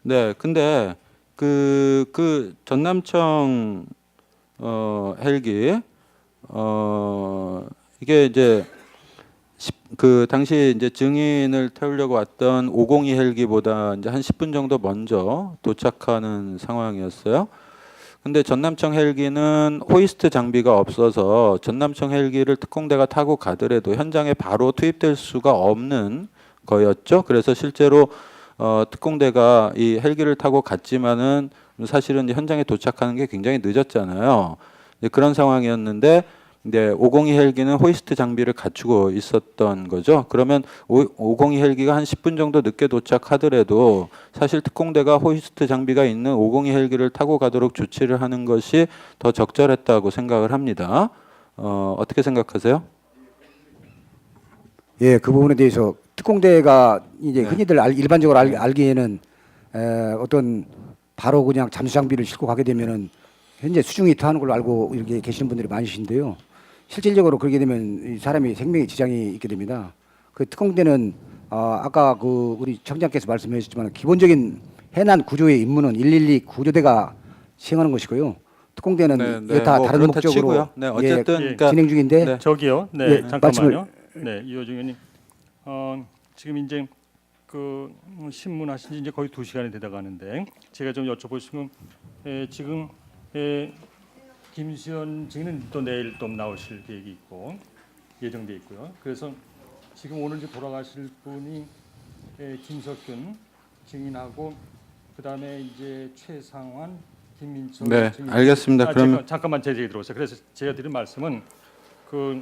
네, 근데 그 전남청 헬기 이게 이제 그 당시 이제 증인을 태우려고 왔던 502 헬기보다 이제 한 10분 정도 먼저 도착하는 상황이었어요. 근데 전남청 헬기는 호이스트 장비가 없어서 전남청 헬기를 특공대가 타고 가더라도 현장에 바로 투입될 수가 없는 거였죠. 그래서 실제로 특공대가 이 헬기를 타고 갔지만은 사실은 이제 현장에 도착하는 게 굉장히 늦었잖아요. 이제 그런 상황이었는데 이제 502 헬기는 호이스트 장비를 갖추고 있었던 거죠. 그러면 502 헬기가 한 10분 정도 늦게 도착하더라도 사실 특공대가 호이스트 장비가 있는 502 헬기를 타고 가도록 조치를 하는 것이 더 적절했다고 생각을 합니다. 어떻게 생각하세요? 예, 그 부분에 대해서 특공대가 이제 네. 흔히들 일반적으로 알기에는 어떤 바로 그냥 잠수 장비를 싣고 가게 되면은 현재 수중이 더하는 걸로 알고 이렇게 계시는 분들이 많으신데요. 실질적으로 그렇게 되면 이 사람이 생명에 지장이 있게 됩니다. 그 특공대는 아까 그 우리 청장께서 말씀해 주셨지만 기본적인 해난 구조의 임무는 112 구조대가 시행하는 것이고요. 특공대는 이게 다 뭐 다른 그렇다 목적으로 치고요. 네, 어쨌든 예, 그러니까 진행 중인데 네. 저기요. 네, 예, 잠깐만요. 네, 이호중 의원님. 지금 이제 그 신문하신 지 이제 거의 2시간이 되다 가는데 제가 좀 여쭤보시면 지금 김수현 증인은 또 내일 또 나오실 계획이 있고 예정돼 있고요. 그래서 지금 오늘 이제 돌아가실 분이 김석균 증인하고 그다음에 이제 최상환, 김민철 네, 증인. 알겠습니다. 그러면 잠깐만 제 얘기 들어보세요. 그래서 제가 드린 말씀은 그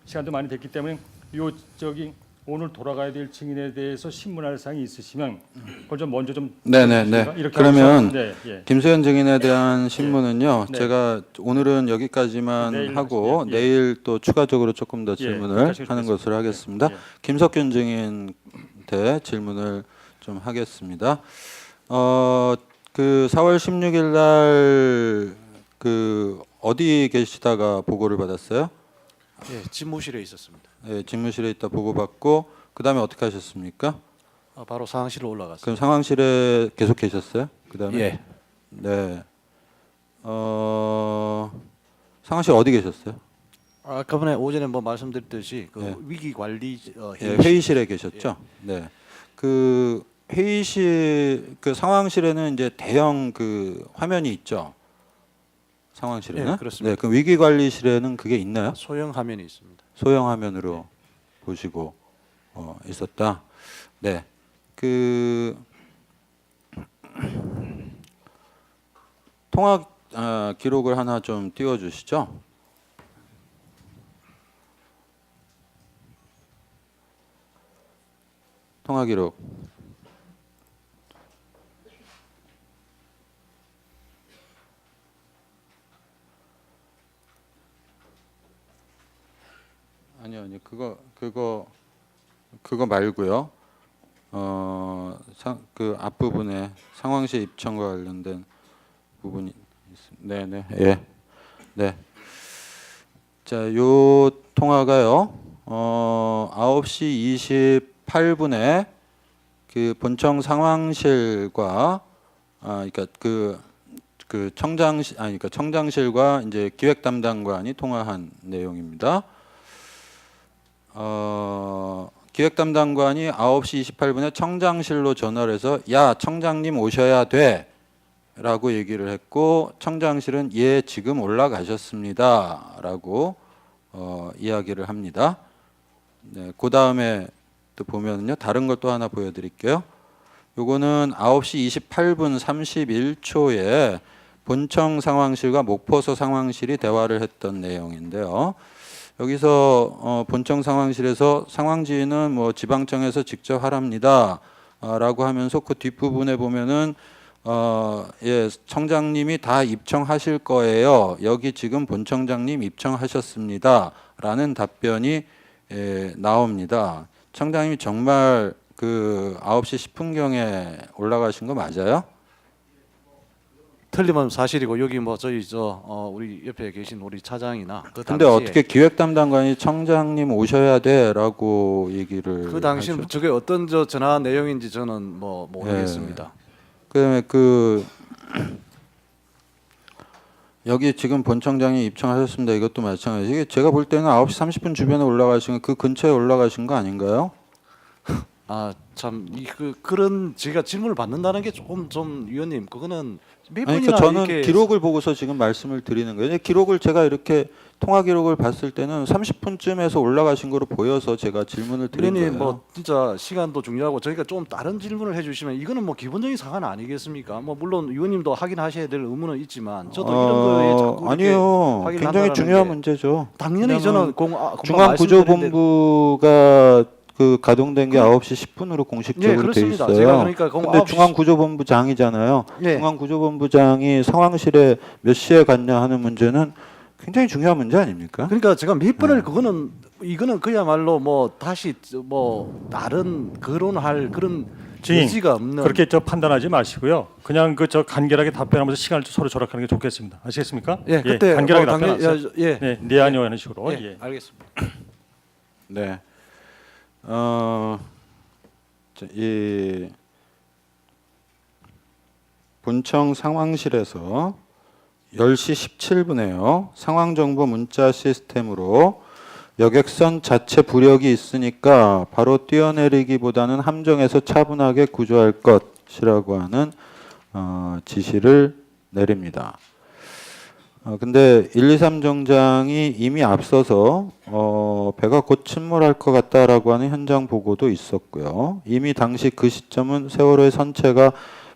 시간도 많이 됐기 때문에 요 저기 오늘 돌아가야 될 증인에 대해서 신문할 사항이 있으시면 그걸 좀 먼저 좀 네네네. 이렇게 그러면 하고서, 네, 예. 김소연 증인에 대한 신문은요. 네. 제가 오늘은 여기까지만 내일 하고 하시죠. 예. 내일 또 추가적으로 조금 더 예, 질문을 그렇게 하는 하시겠습니다. 것으로 하겠습니다. 예. 김석균 증인한테 질문을 좀 하겠습니다. 그 4월 16일 날 그 어디 계시다가 보고를 받았어요? 예, 집무실에 있었습니다. 예, 집무실에 있다 보고받고 그다음에 어떻게 하셨습니까? 바로 상황실로 올라갔습니다. 그럼 상황실에 계속 계셨어요? 그다음에 예, 네. 상황실 어디 계셨어요? 아까 전에 오전에 뭐 말씀드렸듯이 그 예. 위기 관리 예, 회의실에 계셨죠? 네. 그 회의실 그 상황실에는 이제 대형 그 화면이 있죠. 상황실에는. 예, 그렇습니다. 네. 그 위기 관리실에는 그게 있나요? 소형 화면이 있습니다. 소형 화면으로 보시고 있었다. 네. 그 통화 기록을 하나 좀 띄워 주시죠. 통화 기록. 아니요, 그거 말고요. 그 앞부분에 상황실 입청과 관련된 부분이 있습니다. 네, 예, 네. 자, 요 통화가요. 9시 28분에 그 본청 상황실과 그러니까 그 청장실 그러니까 청장실과 이제 기획 담당관이 통화한 내용입니다. 기획 담당관이 9시 28분에 청장실로 전화를 해서 야, 청장님 오셔야 돼라고 얘기를 했고 청장실은 예, 지금 올라가셨습니다라고 이야기를 합니다. 네, 그 다음에 또 보면요, 다른 걸 또 하나 보여드릴게요. 요거는 9시 28분 31초에 본청 상황실과 목포서 상황실이 대화를 했던 내용인데요. 여기서 본청 상황실에서 상황지휘는 뭐 지방청에서 직접 하랍니다 라고 하면서 그 뒷부분에 보면은 예, 청장님이 다 입청하실 거예요. 여기 지금 본청장님 입청하셨습니다 라는 답변이 나옵니다. 청장님이 정말 그 9시 10분경에 올라가신 거 맞아요? 틀리면 사실이고 여기 뭐 저희 우리 옆에 계신 우리 차장이나 그 근데 당시에 어떻게 기획 담당관이 청장님 오셔야 돼라고 얘기를 그 당시는 하죠? 저게 어떤 전화 내용인지 저는 뭐 모르겠습니다. 그다음에 그 여기 지금 본청장이 입청하셨습니다. 이것도 마찬가지. 이게 제가 볼 때는 9시 30분 주변에 올라가신 그 근처에 올라가신 거 아닌가요? 아 참 그런 제가 질문을 받는다는 게 조금 좀 위원님 그거는 몇 아니, 번이나 그러니까 저는 이렇게 기록을 보고서 지금 말씀을 드리는 거예요. 기록을 제가 이렇게 통화 기록을 봤을 때는 30분쯤에서 올라가신 거로 보여서 제가 질문을 드린 위원님 거예요. 뭐 진짜 시간도 중요하고 저희가 좀 다른 질문을 해주시면 이거는 뭐 기본적인 사안 아니겠습니까? 뭐 물론 위원님도 확인하셔야 될 의무는 있지만 저도 이런 거에 자꾸 이렇게 아니요. 확인을 굉장히 한다는 중요한 게 문제죠. 당연히 저는 금방 중앙구조본부가 그 가동된 게 9시 10분으로 공식적으로 예, 돼 그렇습니다. 있어요. 제가 그러니까 근데 중앙구조본부장이잖아요. 예. 중앙구조본부장이 상황실에 몇 시에 갔냐 하는 문제는 굉장히 중요한 문제 아닙니까? 그러니까 제가 몇 번을 그거는 이거는 그야말로 뭐 다시 뭐 다른 거론할 그런 증인, 여지가 없는 그렇게 판단하지 마시고요. 그냥 간결하게 답변하면서 시간을 좀 서로 절약하는 게 좋겠습니다. 아시겠습니까? 예, 그때 간결하게 뭐 당연히- 답변하세요. 예. 네, 네 아니요 하는 식으로. 예, 예. 알겠습니다. 네. 이 본청 상황실에서 10시 17분에요. 상황정보 문자 시스템으로 여객선 자체 부력이 있으니까 바로 뛰어내리기보다는 함정에서 차분하게 구조할 것이라고 하는 지시를 내립니다. 근데 123 정장이 이미 앞서서 배가 곧 침몰할 것 같다라고 하는 현장 보고도 있었고요. 이미 당시 그 시점은 세월호의 선체가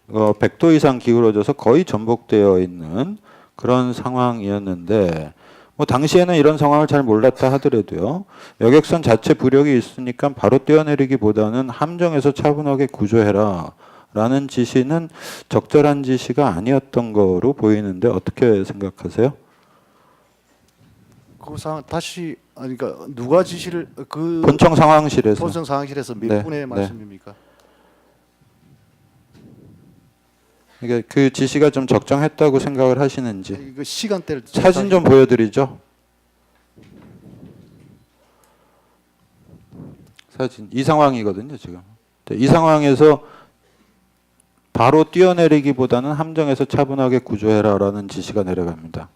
100도 이상 기울어져서 거의 전복되어 있는 그런 상황이었는데 뭐 당시에는 이런 상황을 잘 몰랐다 하더라도요. 여객선 자체 부력이 있으니까 바로 뛰어내리기보다는 함정에서 차분하게 구조해라. 라는 지시는 적절한 지시가 아니었던 거로 보이는데 어떻게 생각하세요? 그 상황 다시 그러니까 누가 지시를 그 본청 상황실에서 본청 상황실에서 몇 네, 분의 네. 말씀입니까? 이게 그 지시가 좀 적정했다고 생각을 하시는지 이거 시간대를 사진 좀 보여드리죠. 사진 이 상황이거든요 지금. 이 상황에서 바로 뛰어내리기보다는 함정에서 차분하게 구조해라라는 지시가 내려갑니다.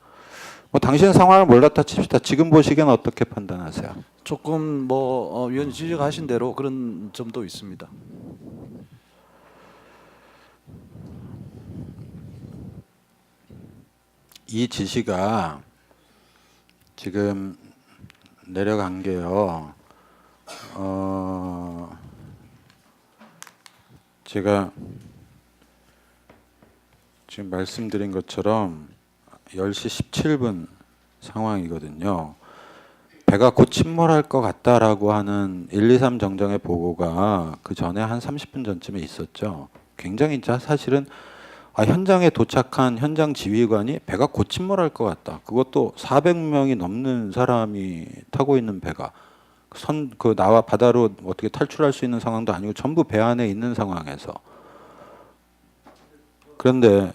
뭐 당신은 상황을 몰랐다 칩시다. 지금 보시기엔 어떻게 판단하세요? 조금 뭐 위원님 지적하신 대로 그런 점도 있습니다. 이 지시가 지금 내려간 게요. 제가 지금 말씀드린 것처럼 10시 17분 상황이거든요. 배가 곧 침몰할 것 같다라고 하는 123 정정의 보고가 그 전에 한 30분 전쯤에 있었죠. 굉장히 사실은 현장에 도착한 현장 지휘관이 배가 곧 침몰할 것 같다. 그것도 400명이 넘는 사람이 타고 있는 배가 나와 바다로 어떻게 탈출할 수 있는 상황도 아니고 전부 배 안에 있는 상황에서 그런데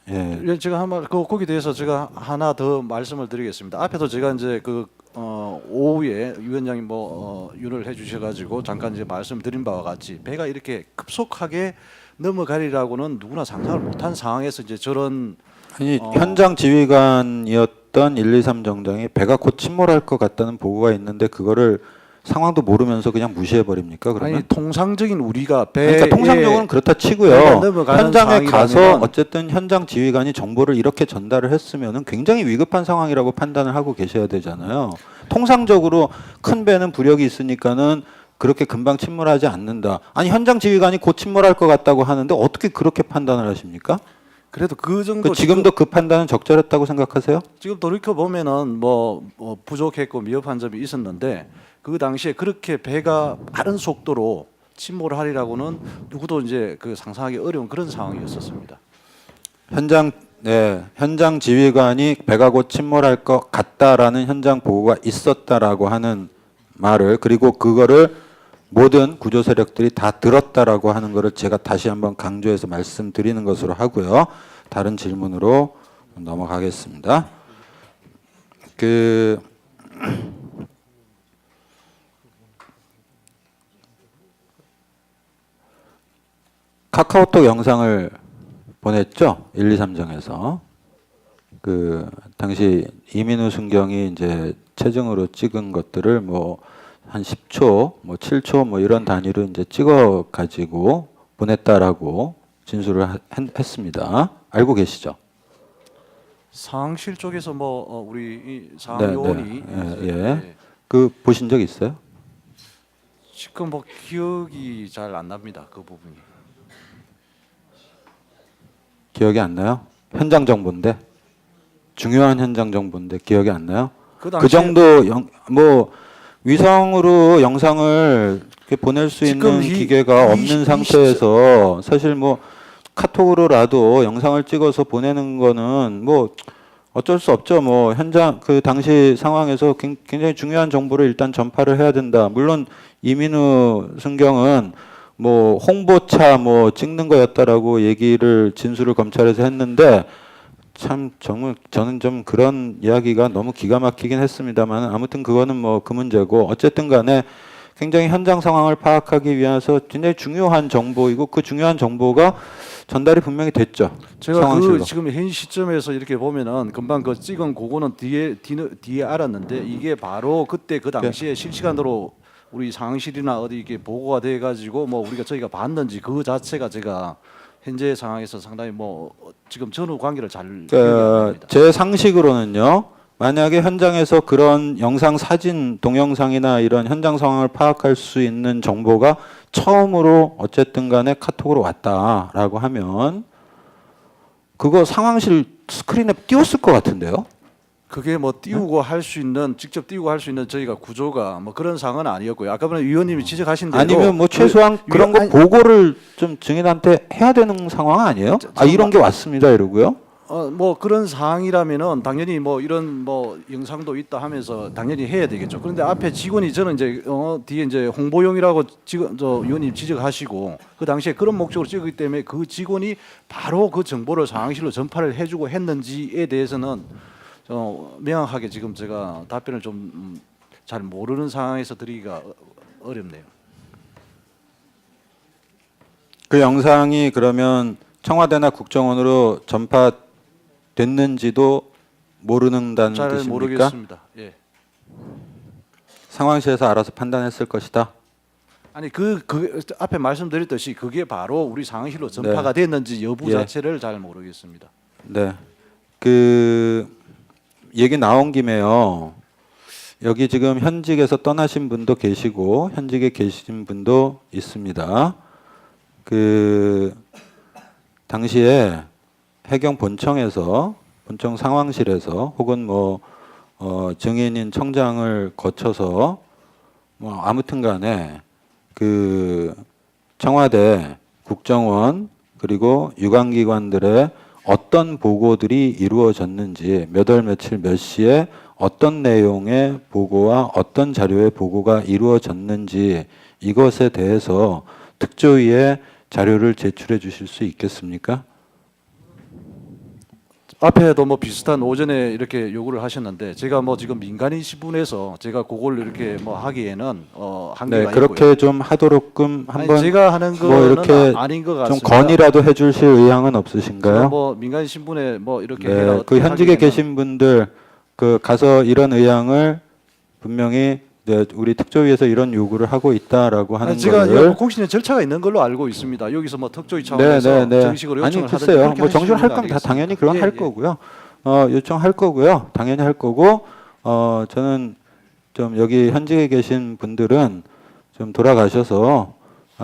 예. 제가 한번 거기에 대해서 제가 하나 더 말씀을 드리겠습니다. 앞에도 제가 이제 오후에 위원장이 윤을 해주셔가지고 잠깐 이제 말씀드린 바와 같이 배가 이렇게 급속하게 넘어가리라고는 누구나 상상을 못한 상황에서 이제 저런 현장 지휘관이었던 123 정장이 배가 곧 침몰할 것 같다는 보고가 있는데 그거를 상황도 모르면서 그냥 무시해 버립니까? 그러면 아니 통상적인 우리가 그러니까 통상적으로는 그렇다 치고요. 배가 넘어가는 현장에 가서 상황이라면은 어쨌든 현장 지휘관이 정보를 이렇게 전달을 했으면은 굉장히 위급한 상황이라고 판단을 하고 계셔야 되잖아요. 통상적으로 큰 배는 부력이 있으니까는 그렇게 금방 침몰하지 않는다. 아니 현장 지휘관이 곧 침몰할 것 같다고 하는데 어떻게 그렇게 판단을 하십니까? 그래도 그 정도 지금도 그 판단은 적절했다고 생각하세요? 지금 돌이켜 보면은 부족했고 미흡한 점이 있었는데 그 당시에 그렇게 배가 빠른 속도로 침몰하리라고는 누구도 이제 상상하기 어려운 그런 상황이었었습니다. 현장 지휘관이 배가 곧 침몰할 것 같다라는 현장 보고가 있었다라고 하는 말을 그리고 그거를 모든 구조 세력들이 다 들었다라고 하는 것을 제가 다시 한번 강조해서 말씀드리는 것으로 하고요. 다른 질문으로 넘어가겠습니다. 카카오톡 영상을 보냈죠. 1, 2, 3정에서 그 당시 이민우 순경이 이제 체증으로 찍은 것들을 뭐 한 10초, 뭐 7초 뭐 이런 단위로 이제 찍어 가지고 보냈다라고 진술을 했습니다. 알고 계시죠? 상황실 쪽에서 뭐 우리 이 네, 상황 요원이 네. 이제, 예. 그 보신 적 있어요? 지금 뭐 기억이 잘 안 납니다. 그 부분이. 기억이 안 나요? 현장 정보인데 중요한 현장 정보인데 기억이 안 나요? 그 당시에 정도 뭐 위성으로 영상을 이렇게 보낼 수 지금 있는 이- 기계가 이 없는 시- 상태에서 사실 뭐 카톡으로라도 영상을 찍어서 보내는 거는 뭐 어쩔 수 없죠. 뭐 현장 그 당시 상황에서 굉장히 중요한 정보를 일단 전파를 해야 된다. 물론 이민우 순경은 뭐 홍보차 뭐 찍는 거였다라고 얘기를 진술을 검찰에서 했는데 참 정말 저는 좀 그런 이야기가 너무 기가 막히긴 했습니다만 아무튼 그거는 뭐 그 문제고 어쨌든 간에 굉장히 현장 상황을 파악하기 위해서 굉장히 중요한 정보이고 그 중요한 정보가 전달이 분명히 됐죠. 제가 상황실로. 그 지금 현 시점에서 이렇게 보면은 금방 그 찍은 그거는 뒤에 알았는데 이게 바로 그때 그 당시에 실시간으로 우리 상황실이나 어디 이렇게 보고가 돼 가지고 뭐 저희가 봤는지 그 자체가 제가 현재 상황에서 상당히 뭐 지금 전후 관계를 잘 기억이 안 납니다. 제 상식으로는요. 만약에 현장에서 그런 영상, 사진, 동영상이나 이런 현장 상황을 파악할 수 있는 정보가 처음으로 어쨌든 간에 카톡으로 왔다라고 하면 그거 상황실 스크린에 띄웠을 것 같은데요. 그게 뭐 띄우고 할 수 있는 직접 띄우고 할 수 있는 저희가 구조가 뭐 그런 상황은 아니었고요. 아까 전에 위원님이 지적하신 대로 아니면 뭐 최소한 그런 거 보고를 좀 증인한테 해야 되는 상황 아니에요? 아 이런 게 왔습니다 이러고요. 뭐 그런 사항이라면은 당연히 뭐 이런 뭐 영상도 있다 하면서 당연히 해야 되겠죠. 그런데 앞에 직원이 저는 이제 뒤에 이제 홍보용이라고 지금 저 위원님 지적하시고 그 당시에 그런 목적으로 찍었기 때문에 그 직원이 바로 그 정보를 상황실로 전파를 해주고 했는지에 대해서는 명확하게 지금 제가 답변을 좀 잘 모르는 상황에서 드리기가 어렵네요. 그 영상이 그러면 청와대나 국정원으로 전파됐는지도 모르는다는 잘 뜻입니까? 모르겠습니다. 예. 상황실에서 알아서 판단했을 것이다. 아니 그 앞에 말씀드렸듯이 그게 바로 우리 상황실로 전파가 됐는지 여부 예. 자체를 잘 모르겠습니다. 네. 그 얘기 나온 김에요. 여기 지금 현직에서 떠나신 분도 계시고 현직에 계신 분도 있습니다. 그 당시에 해경 본청 상황실에서 혹은 뭐 증인인 청장을 거쳐서 뭐 아무튼간에 그 청와대, 국정원 그리고 유관기관들의 어떤 보고들이 이루어졌는지 몇 월 며칠 몇 시에 어떤 내용의 보고와 어떤 자료의 보고가 이루어졌는지 이것에 대해서 특조위에 자료를 제출해 주실 수 있겠습니까? 앞에도 뭐 비슷한 오전에 이렇게 요구를 하셨는데 제가 뭐 지금 민간인 신분에서 제가 그걸 이렇게 뭐 하기에는 한계가 네, 그렇게 있고요. 좀 하도록끔 아니, 한번 제가 하는 거는 뭐 이렇게 아닌 것 좀 같습니다. 건의라도 해주실 의향은 제가 없으신가요? 뭐 민간인 신분에 뭐 이렇게 해라 네, 그 어떻게 현직에 하기에는 계신 분들 그 가서 이런 의향을 분명히 네, 우리 특조위에서 이런 요구를 하고 있다라고 하는 아니, 제가 거를 이거 공신의 절차가 있는 걸로 알고 있습니다. 여기서 뭐 특조위 네, 차원에서 네, 네. 정식으로 아니 요청을 하든지 글쎄요. 그렇게 뭐 정식으로 할 하시면 거면 다 알겠습니다. 당연히 그건 예, 할 예. 거고요. 요청할 거고요. 당연히 할 거고 저는 좀 여기 현직에 계신 분들은 좀 돌아가셔서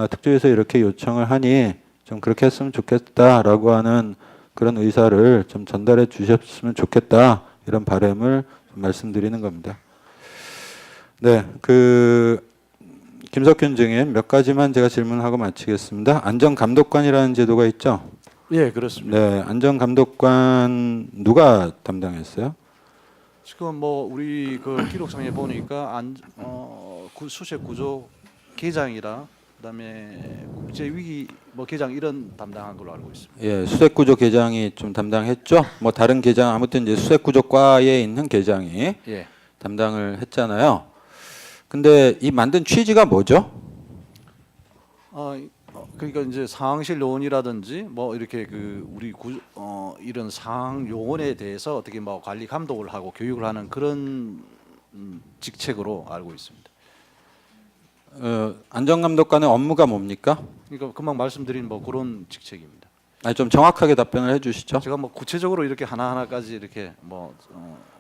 특조위에서 이렇게 요청을 하니 좀 그렇게 했으면 좋겠다라고 하는 그런 의사를 좀 전달해 주셨으면 좋겠다 이런 바람을 좀 말씀드리는 겁니다. 네, 그 김석균 증인 몇 가지만 제가 질문하고 마치겠습니다. 안전감독관이라는 제도가 있죠. 예, 그렇습니다. 네, 안전감독관 누가 담당했어요? 지금 뭐 우리 그 기록상에 보니까 수색 구조 계장이라 그다음에 국제 위기 뭐 계장 이런 담당한 걸로 알고 있습니다. 예, 수색구조 계장이 좀 담당했죠. 뭐 다른 계장 아무튼 이제 수색구조과에 있는 계장이 예. 담당을 했잖아요. 근데 이 만든 취지가 뭐죠? 그러니까 이제 상황실 요원이라든지 뭐 이렇게 그 우리 이런 상황 요원에 대해서 어떻게 뭐 관리 감독을 하고 교육을 하는 그런 직책으로 알고 있습니다. 안전감독관의 업무가 뭡니까? 그러니까 금방 말씀드린 뭐 그런 직책입니다. 아니, 좀 정확하게 답변을 해주시죠. 제가 뭐 구체적으로 이렇게 하나하나까지 이렇게 뭐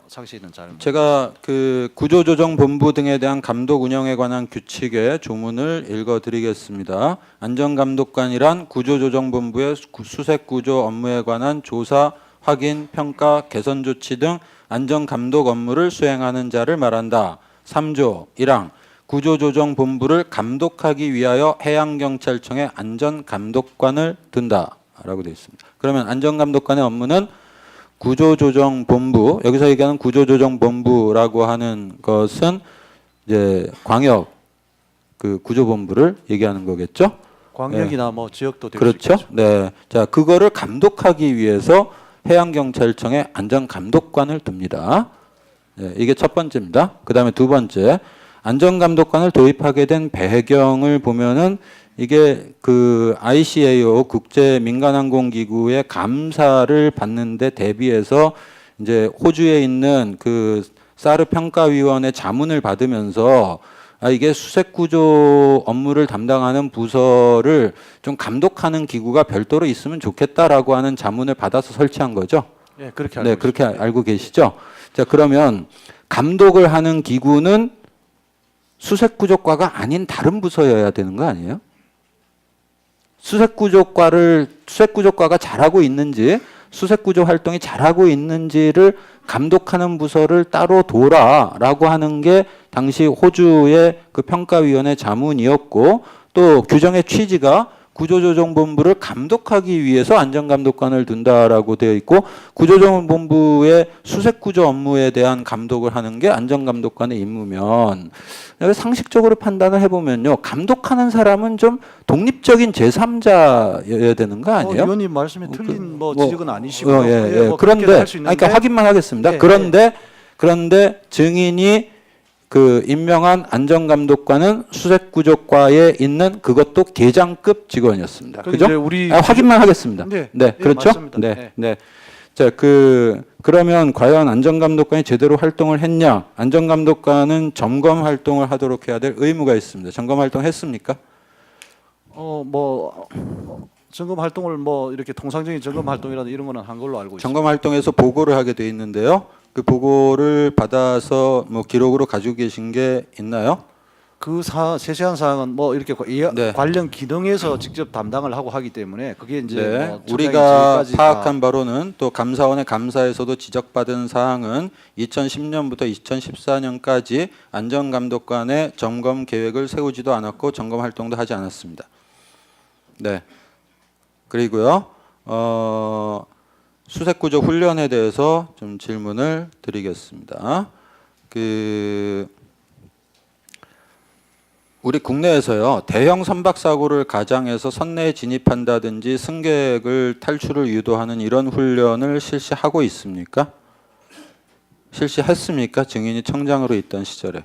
상시는 잘 제가 그 구조조정본부 등에 대한 감독 운영에 관한 규칙의 조문을 읽어드리겠습니다. 안전감독관이란 구조조정본부의 수색구조 업무에 관한 조사, 확인, 평가, 개선 조치 등 안전감독 업무를 수행하는 자를 말한다. 3조 1항 구조조정본부를 감독하기 위하여 해양경찰청에 안전감독관을 둔다라고 되어 있습니다. 그러면 안전감독관의 업무는 구조조정본부, 여기서 얘기하는 구조조정본부라고 하는 것은 이제 광역 그 구조본부를 얘기하는 거겠죠? 광역이나 뭐 지역도 될 수 그렇죠? 있겠죠. 네. 자, 그거를 감독하기 위해서 해양경찰청에 안전감독관을 둡니다. 네, 이게 첫 번째입니다. 그 다음에 두 번째, 안전감독관을 도입하게 된 배경을 보면은 이게 그 ICAO 국제민간항공기구의 감사를 받는데 대비해서 이제 호주에 있는 그 사르 평가위원회 자문을 받으면서 이게 수색구조 업무를 담당하는 부서를 좀 감독하는 기구가 별도로 있으면 좋겠다라고 하는 자문을 받아서 설치한 거죠. 예, 그렇게 알고 네, 있습니다. 그렇게 알고 계시죠. 자, 그러면 감독을 하는 기구는 수색구조과가 아닌 다른 부서여야 되는 거 아니에요? 수색구조과가 잘하고 있는지, 수색구조 활동이 잘하고 있는지를 감독하는 부서를 따로 둬라라고 하는 게 당시 호주의 그 평가위원회 자문이었고, 또 규정의 취지가 구조조정본부를 감독하기 위해서 안전감독관을 둔다라고 되어 있고, 구조조정본부의 수색구조 업무에 대한 감독을 하는 게 안전감독관의 임무면, 상식적으로 판단을 해보면요, 감독하는 사람은 좀 독립적인 제3자여야 되는 거 아니에요? 의원님 말씀에 틀린 뭐 지적은 아니시고 그런데 그러니까 확인만 하겠습니다. 예, 그런데 증인이 그 임명한 안전감독관은 수색구조과에 있는 그것도 계장급 직원이었습니다. 그 그죠? 이제 우리 확인만 하겠습니다. 네, 네, 예, 그렇죠? 맞습니다. 네, 네. 네. 자, 그러면 과연 안전감독관이 제대로 활동을 했냐? 안전감독관은 점검 활동을 하도록 해야 될 의무가 있습니다. 점검 활동 했습니까? 점검 활동을 뭐 이렇게 통상적인 점검 활동이라든 이런 거는 한 걸로 알고 있습니다. 점검 활동에서 보고를 하게 돼 있는데요. 그 보고를 받아서 뭐 기록으로 가지고 계신 게 있나요? 그 세세한 사항은 뭐 이렇게 네. 관련 기능에서 직접 담당을 하고 하기 때문에 그게 이제 네, 뭐 우리가 지금까지 파악한 바로는 또 감사원의 감사에서도 지적받은 사항은 2010년부터 2014년까지 안전감독관의 점검 계획을 세우지도 않았고 점검 활동도 하지 않았습니다. 네. 그리고요, 수색구조 훈련에 대해서 좀 질문을 드리겠습니다. 우리 국내에서요, 대형 선박 사고를 가장해서 선내에 진입한다든지 승객을 탈출을 유도하는 이런 훈련을 실시하고 있습니까? 실시했습니까? 증인이 청장으로 있던 시절에.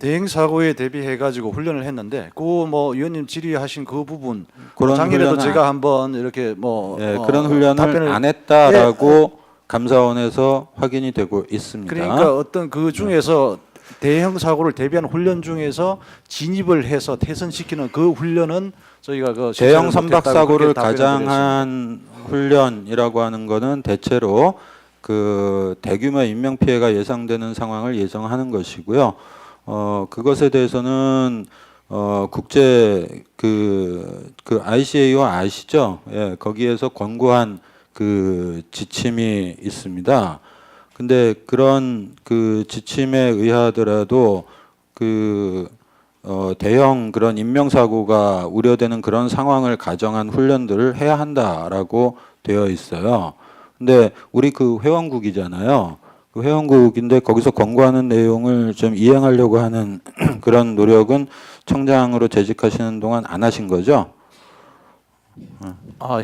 대행 사고에 대비해 가지고 훈련을 했는데 그 뭐 의원님 질의하신 그 부분 그런 작년에도 훈련을 제가 한번 이렇게 그런 훈련을 답변을 안 했다라고 감사원에서 확인이 되고 있습니다. 그러니까 어떤 그 중에서 대형 사고를 대비한 훈련 중에서 진입을 해서 퇴선시키는 그 훈련은 저희가 그 대형 실시를 선박 못했다고 사고를 그렇게 답변을 드렸습니다. 가장한 훈련이라고 하는 거는 대체로 그 대규모 인명 피해가 예상되는 상황을 예정하는 것이고요. 그것에 대해서는 국제 그 ICAO 아시죠? 예, 거기에서 권고한 그 지침이 있습니다. 근데 그런 그 지침에 의하더라도 대형 그런 인명사고가 우려되는 그런 상황을 가정한 훈련들을 해야 한다라고 되어 있어요. 근데 우리 그 회원국이잖아요. 그 회원국인데 거기서 권고하는 내용을 좀 이행하려고 하는 그런 노력은 청장으로 재직하시는 동안 안 하신 거죠?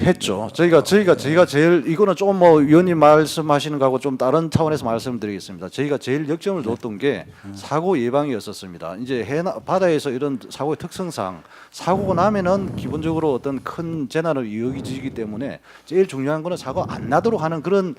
했죠. 저희가 제일 이거는 좀 뭐 위원님 말씀하시는 거하고 좀 다른 차원에서 말씀드리겠습니다. 저희가 제일 역점을 뒀던 게 사고 예방이었었습니다. 이제 바다에서 이런 사고의 특성상 사고가 나면은 기본적으로 어떤 큰 재난으로 이어지기 때문에 제일 중요한 거는 사고 안 나도록 하는 그런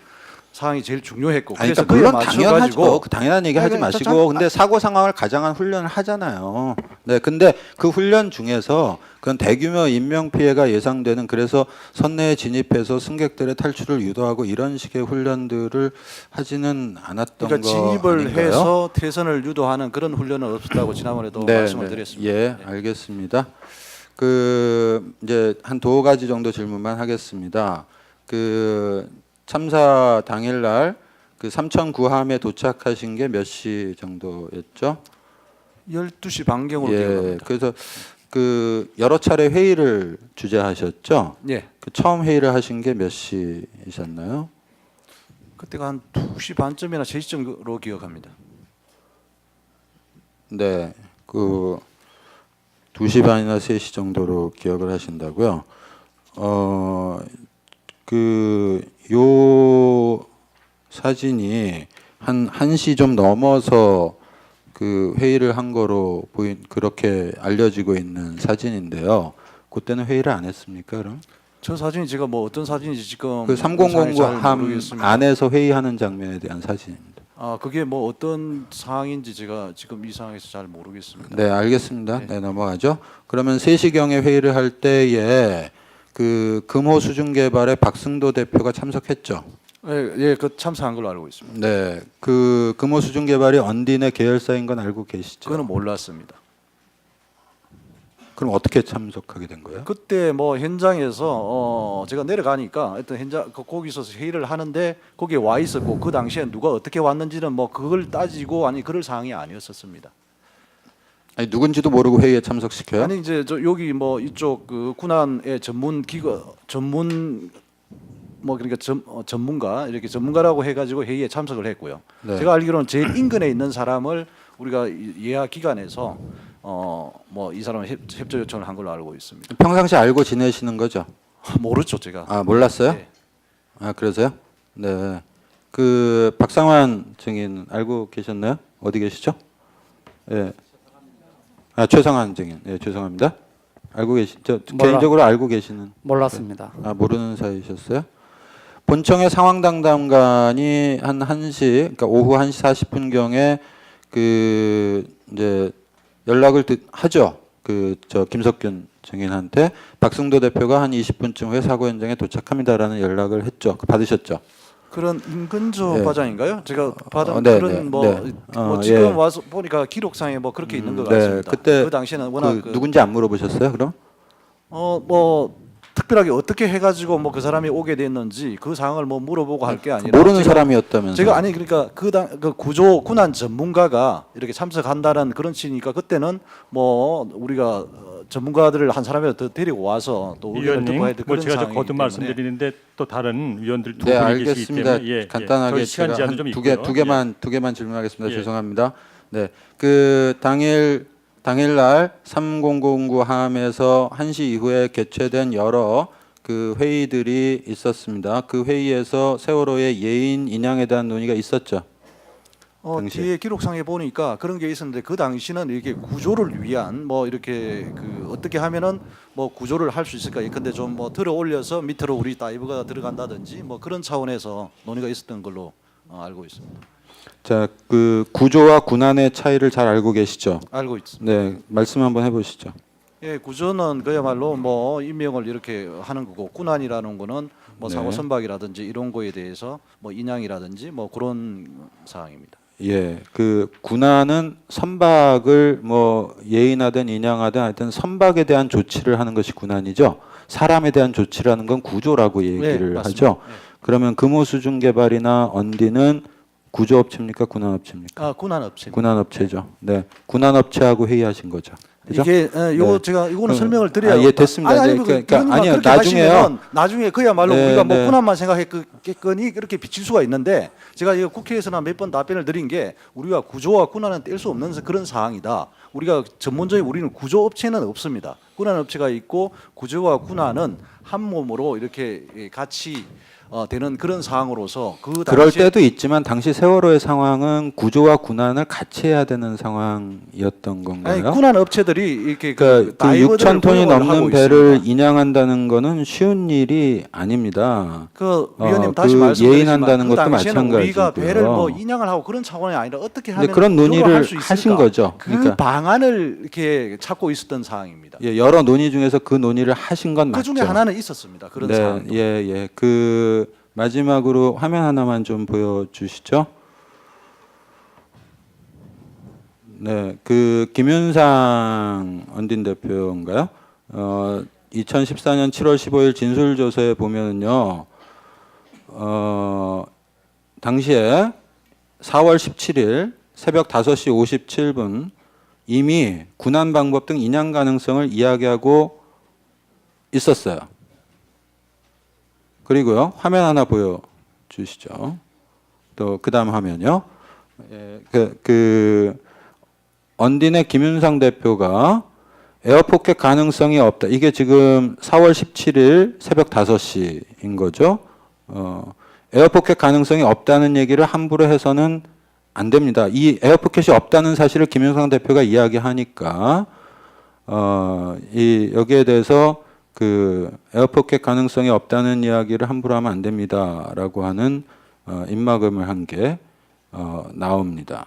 상황이 제일 중요했고 아니, 그래서 그러니까 물론 그에 당연하죠. 맞춰가지고 그 당연한 얘기 하지 마시고 근데 사고 상황을 가장한 훈련을 하잖아요. 네, 근데 그 훈련 중에서 그건 대규모 인명 피해가 예상되는 그래서 선내에 진입해서 승객들의 탈출을 유도하고 이런 식의 훈련들을 하지는 않았던 그러니까 거 진입을 아닌가요? 해서 퇴선을 유도하는 그런 훈련은 없었다고 지난번에도 말씀을 드렸습니다. 예, 알겠습니다. 그 이제 한 두 가지 정도 질문만 하겠습니다. 그 참사 당일날 그 삼천 구함에 도착하신 게 몇 시 정도였죠? 12시 반경으로 예, 기억합니다. 그래서 그 여러 차례 회의를 주재하셨죠? 예. 그 처음 회의를 하신 게 몇 시이셨나요? 그때가 한 2시 반쯤이나 3시 정도로 기억합니다. 네, 그 2시 반이나 3시 정도로 기억을 하신다고요. 요 사진이 한 1시 좀 넘어서 그 회의를 한 거로 그렇게 알려지고 있는 사진인데요. 그때는 회의를 안 했습니까, 그럼? 저 사진이 제가 뭐 어떤 사진인지 지금 그 상황이 3009 잘 함 모르겠습니다. 안에서 회의하는 장면에 대한 사진입니다. 그게 뭐 어떤 상황인지 제가 지금 이 상황에서 잘 모르겠습니다. 네, 알겠습니다. 네, 넘어가죠. 그러면 3시경에 회의를 할 때에 그 금호 수중 개발에 박승도 대표가 참석했죠. 예, 그 참석한 걸로 알고 있습니다. 네, 그 금호 수중 개발이 언딘의 계열사인 건 알고 계시죠? 그거는 몰랐습니다. 그럼 어떻게 참석하게 된 거예요? 그때 뭐 현장에서 제가 내려가니까 하여튼 현장 거기서 회의를 하는데 거기에 와 있었고 그 당시에 누가 어떻게 왔는지는 뭐 그걸 따지고 아니 그럴 상황이 아니었었습니다. 아니 누군지도 모르고 회의에 참석시켜요? 아니 이제 저 여기 뭐 이쪽 그 군안의 전문 뭐 그러니까 전문가 이렇게 전문가라고 해가지고 회의에 참석을 했고요. 네. 제가 알기로는 제일 인근에 있는 사람을 우리가 예하 기관에서 뭐 이 사람 협조 요청을 한 걸로 알고 있습니다. 평상시 알고 지내시는 거죠? 모르죠 제가. 아 몰랐어요? 네. 아 그러세요? 네. 그 박상환 증인 알고 계셨나요? 어디 계시죠? 예. 아 최상환 증인. 예, 죄송합니다. 알고 개인적으로 알고 계시는. 몰랐습니다. 아 모르는 사이셨어요? 본청의 상황담당관이 한 1시, 그러니까 오후 1시 40분경에 그 이제 연락을 하죠. 그 저 김석균 증인한테 박승도 대표가 한 20분쯤 후에 사고 현장에 도착합니다라는 연락을 했죠. 받으셨죠? 그런 임근조 네. 과장인가요? 제가 받은 네, 그런 네, 뭐, 네. 뭐 지금 예. 와서 보니까 기록상에 뭐 그렇게 있는 것 네, 같습니다. 그때 그 당시에는 워낙 그 누군지 안 물어보셨어요? 그럼? 뭐 특별하게 어떻게 해가지고 뭐 그 사람이 오게 됐는지 그 상황을 뭐 물어보고 할 게 아니라 모르는 제가- 사람이었다면서요? 제가 아니 그러니까 그 구조 군안 전문가가 이렇게 참석한다는 그런 취지니까 그때는 뭐 우리가 전문가들을 한 사람이라도 더 데리고 와서 또 의견을 듣고 해야 위원님, 될 뭐 그런 제가 저 상황이기 거듭 때문에 말씀드리는데 또 다른 위원들 두 네, 분이 계시기 알겠습니다. 때문에 예, 간단하게 저희 시간 제가 제한은 좀 두 있고요. 개만 질문하겠습니다. 예. 죄송합니다. 네, 그 당일날 3009 함에서 1시 이후에 개최된 여러 그 회의들이 있었습니다. 그 회의에서 세월호의 예인 인양에 대한 논의가 있었죠. 당시에. 뒤에 기록상에 보니까 그런 게 있었는데 그 당시는 이렇게 구조를 위한 뭐 이렇게 그 어떻게 하면은 뭐 구조를 할 수 있을까? 근데 좀 뭐 들어 올려서 밑으로 우리 다이버가 들어간다든지 뭐 그런 차원에서 논의가 있었던 걸로 알고 있습니다. 자, 그 구조와 군안의 차이를 잘 알고 계시죠? 알고 있습니다. 네, 말씀 한번 해보시죠. 예, 구조는 그야말로 뭐 임명을 이렇게 하는 거고 군안이라는 거는 뭐 네. 사고 선박이라든지 이런 거에 대해서 뭐 인양이라든지 뭐 그런 사항입니다. 예, 그 군안은 선박을 뭐 예인하든 인양하든 하여튼 선박에 대한 조치를 하는 것이 군안이죠. 사람에 대한 조치를 하는 건 구조라고 얘기를 맞습니다. 하죠. 네. 그러면 금호수중개발이나 언디는 구조업체입니까? 군안업체입니까? 군안 업체. 군안업체죠. 네, 군안업체하고 회의하신 거죠. 그죠? 이게 요거 네. 제가 이거는 설명을 드려야 예, 됐습니다. 네, 아니요 나중에요. 나중에 그야말로 네, 우리가 뭐 네. 군안만 생각했겠거니 그렇게 비칠 수가 있는데 제가 이거 국회에서나 몇 번 답변을 드린 게 우리가 구조와 군안은 뗄 수 없는 그런 사항이다. 우리가 전문적인 우리는 구조 업체는 없습니다. 군안 업체가 있고 구조와 군안은 한 몸으로 이렇게 같이 되는 그런 상황으로서 그 그럴 당시에 때도 있지만 당시 세월호의 상황은 구조와 군안을 같이 해야 되는 상황이었던 건가요? 아니, 군안 업체들이 이렇게 그러니까 그 다이버들을 6천 톤이 고용을 하고 넘는 배를 있습니다. 인양한다는 거는 쉬운 일이 아닙니다. 그 위원님 다시 그 말씀드리지만 예인한다는 그 것도 당시에는 우리가 마찬가지고요. 배를 뭐 인양을 하고 그런 차원이 아니라 어떻게 근데 하면 그런 구조를 논의를 할수 있을까? 하신 거죠. 그 그러니까 방안을 이렇게 찾고 있었던 상황입니다. 예, 여러 논의 중에서 그 논의를 하신 건 그 맞죠. 중에 하나는 있었습니다. 그런 네, 상황도. 예, 예. 그 마지막으로 화면 하나만 좀 보여주시죠. 네, 그 김윤상 언딘 대표인가요? 2014년 7월 15일 진술조서에 보면은요, 당시에 4월 17일 새벽 5시 57분 이미 군안 방법 등 인양 가능성을 이야기하고 있었어요. 그리고요, 화면 하나 보여주시죠. 또 그다음 화면요. 예, 언딘의 김윤상 대표가 에어포켓 가능성이 없다. 이게 지금 4월 17일 새벽 5시인 거죠. 에어포켓 가능성이 없다는 얘기를 함부로 해서는 안 됩니다. 이 에어포켓이 없다는 사실을 김윤상 대표가 이야기하니까 여기에 대해서 그 에어포켓 가능성이 없다는 이야기를 함부로 하면 안 됩니다라고 하는 입막음을 한 게 나옵니다.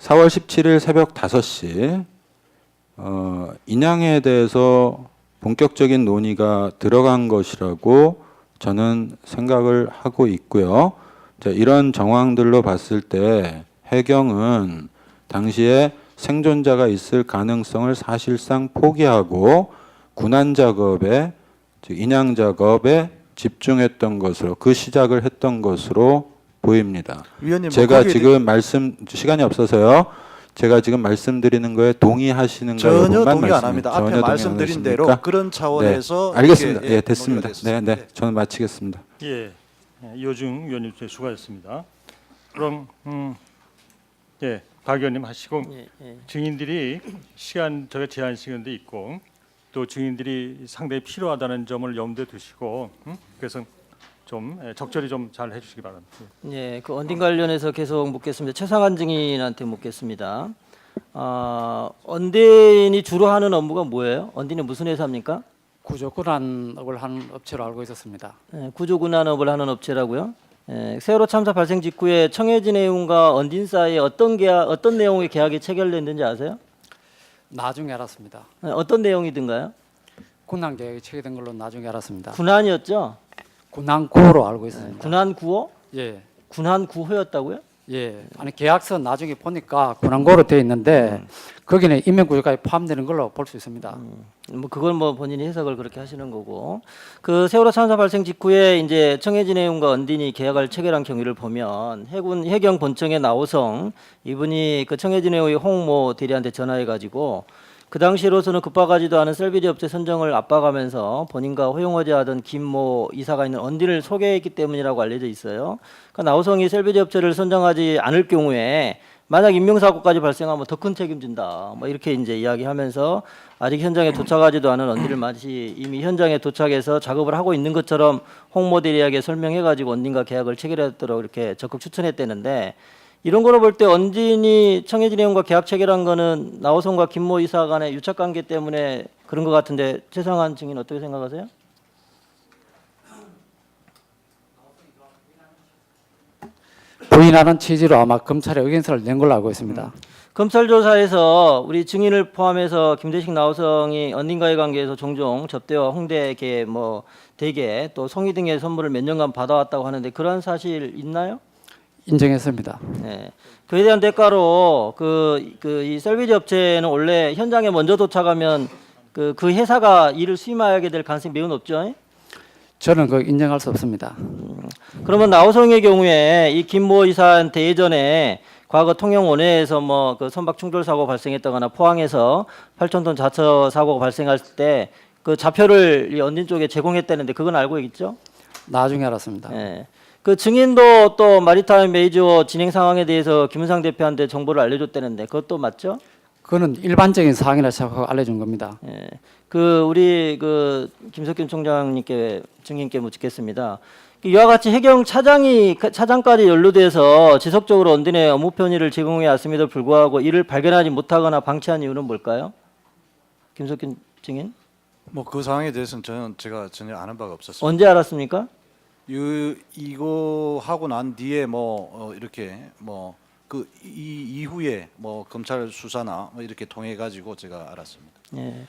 4월 17일 새벽 5시 인양에 대해서 본격적인 논의가 들어간 것이라고 저는 생각을 하고 있고요. 자, 이런 정황들로 봤을 때 해경은 당시에 생존자가 있을 가능성을 사실상 포기하고 군안 작업에, 즉 인양 작업에 집중했던 것으로, 그 시작을 했던 것으로 보입니다. 위원님, 제가 지금 시간이 없어서요. 제가 지금 말씀드리는 거에 동의하시는가요? 전혀 부분만 동의 안 합니다. 전혀 앞에 동의 안 말씀드린 대로 하십니까? 그런 차원에서 네, 알겠습니다. 이렇게, 예, 됐습니다. 논의가 네, 됐습니다. 네, 저는 마치겠습니다. 예, 이호중 위원님 수고하셨습니다. 그럼 예, 박 의원님 하시고 증인들이 저가 제한 시간도 있고 또 증인들이 상당히 필요하다는 점을 염두에 두시고 그래서 좀 적절히 좀 잘 해주시기 바랍니다. 예, 그 언딘 관련해서 계속 묻겠습니다. 최상한 증인한테 묻겠습니다. 언딘이 주로 하는 업무가 뭐예요? 언딘은 무슨 회사입니까? 구조군안업을 하는 업체로 알고 있었습니다. 예, 구조군안업을 하는 업체라고요. 예, 세월호 참사 발생 직후에 청해진 해운과 언딘 사이에 어떤 내용의 계약이 체결됐는지 아세요? 나중에 알았습니다. 예, 어떤 내용이든가요? 군안 계획이 체결된 걸로 나중에 알았습니다. 군안이었죠. 군안 구호로 알고 있습니다. 군안 구호? 예, 군안 구호였다고요? 예. 아니 계약서 나중에 보니까 군안구호로 되어 있는데 거기는 인명구조까지 포함되는 걸로 볼 수 있습니다. 뭐 그건 뭐 본인이 해석을 그렇게 하시는 거고 그 세월호 참사 발생 직후에 이제 청해진 해운과 언딘이 계약을 체결한 경위를 보면 해경 본청의 나오성 이분이 그 청해진 해운의 홍모 대리한테 전화해 가지고 그 당시로서는 급박하지도 않은 셀비지 업체 선정을 압박하면서 본인과 허용허재하던 김모 이사가 있는 언딘을 소개했기 때문이라고 알려져 있어요. 그러니까 나우성이 셀비지 업체를 선정하지 않을 경우에 만약 인명사고까지 발생하면 더 큰 책임진다. 뭐 이렇게 이제 이야기하면서 아직 현장에 도착하지도 않은 언딘을 마치 이미 현장에 도착해서 작업을 하고 있는 것처럼 홍모 대리에게 설명해가지고 언딘과 계약을 체결했도록 이렇게 적극 추천했다는데 이런 거로 볼 때 언딘이 청해진 해운과 계약 체결한 거는 나호성과 김모 이사 간의 유착 관계 때문에 그런 것 같은데 최상한 증인 어떻게 생각하세요? 부인하는 취지로 아마 검찰에 의견서를 낸 걸로 알고 있습니다. 검찰 조사에서 우리 증인을 포함해서 김대식 나호성이 언딘과의 관계에서 종종 접대와 홍대계 뭐 대게 또 송이 등의 선물을 몇 년간 받아왔다고 하는데 그런 사실 있나요? 인정했습니다. 네. 그에 대한 대가로 이 셀비지 업체는 원래 현장에 먼저 도착하면 그 회사가 일을 수임하게 될 가능성이 매우 높죠. 저는 그 인정할 수 없습니다. 그러면 나호성의 경우에 이 김모 이사한테 예전에 과거 통영원해에서 뭐 그 선박 충돌 사고 발생했다거나 포항에서 8,000톤 자처 사고가 발생할 때 그 좌표를 이 언딘 쪽에 제공했다는데 그건 알고 있죠? 나중에 알았습니다. 예. 그 증인도 또 마리타임 메이저 진행 상황에 대해서 김은상 대표한테 정보를 알려줬다는데 그것도 맞죠? 그거는 일반적인 사항이라 생각하고 알려준 겁니다. 예. 그 우리 그 김석균 총장님께 증인께 묻겠습니다. 이와 같이 해경 차장까지 연루돼서 지속적으로 언딘에 업무 편의를 제공해 왔음에도 불구하고 이를 발견하지 못하거나 방치한 이유는 뭘까요? 김석균 증인? 뭐 그 상황에 대해서는 제가 전혀 아는 바가 없었습니다. 언제 알았습니까? 이거 하고 난 뒤에 이렇게 그 이후에 뭐 검찰 수사나 뭐 이렇게 통해 가지고 제가 알았습니다. 예.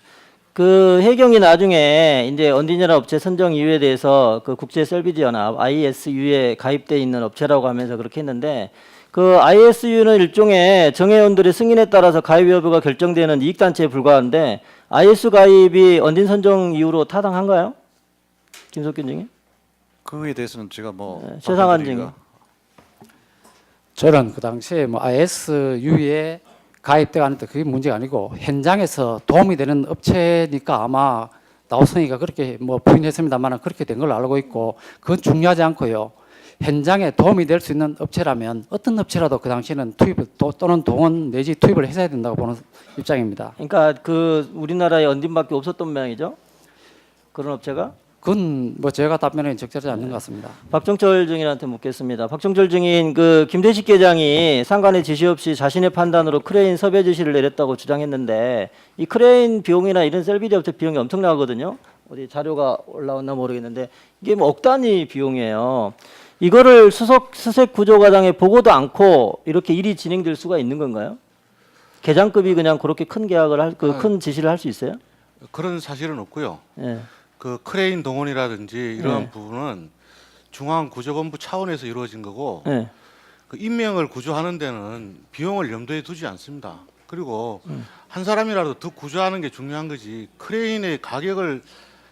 그 해경이 나중에 이제 언딘이라는 업체 선정 이유에 대해서 그 국제 셀비지 연합 ISU에 가입돼 있는 업체라고 하면서 그렇게 했는데 그 ISU는 일종의 정회원들의 승인에 따라서 가입 여부가 결정되는 이익단체에 불과한데 ISU 가입이 언딘 선정 이유로 타당한가요? 김석균 증인? 그거에 대해서는 제가 최상한 증인. 저는 그 당시에 뭐 ISU에 가입돼가 하는데 그게 문제가 아니고 현장에서 도움이 되는 업체니까 아마 나우성이가 그렇게 뭐 부인했습니다만 그렇게 된 걸로 알고 있고 그건 중요하지 않고요. 현장에 도움이 될 수 있는 업체라면 어떤 업체라도 그 당시에는 투입을 또는 동원 내지 투입을 했어야 된다고 보는 입장입니다. 그러니까 그 우리나라에 언딘밖에 없었던 모양이죠? 그런 업체가? 그건 뭐 제가 답변하기 적절하지 않는 것 같습니다. 박정철 증인한테 묻겠습니다. 박정철 증인 그 김대식 계장이 상관의 지시 없이 자신의 판단으로 크레인 섭외 지시를 내렸다고 주장했는데 이 크레인 비용이나 이런 셀비디 업체 비용이 엄청나거든요. 어디 자료가 올라왔나 모르겠는데 이게 뭐 억 단위 비용이에요. 이거를 수색 구조 과정에 보고도 않고 이렇게 일이 진행될 수가 있는 건가요? 계장급이 그냥 그렇게 큰 계약을 큰 지시를 할 수 있어요? 그런 사실은 없고요. 예. 그 크레인 동원이라든지 이런 네. 부분은 중앙구조본부 차원에서 이루어진 거고 예. 그 인명을 구조하는 데는 비용을 염두에 두지 않습니다. 그리고 한 사람이라도 더 구조하는 게 중요한 거지 크레인의 가격을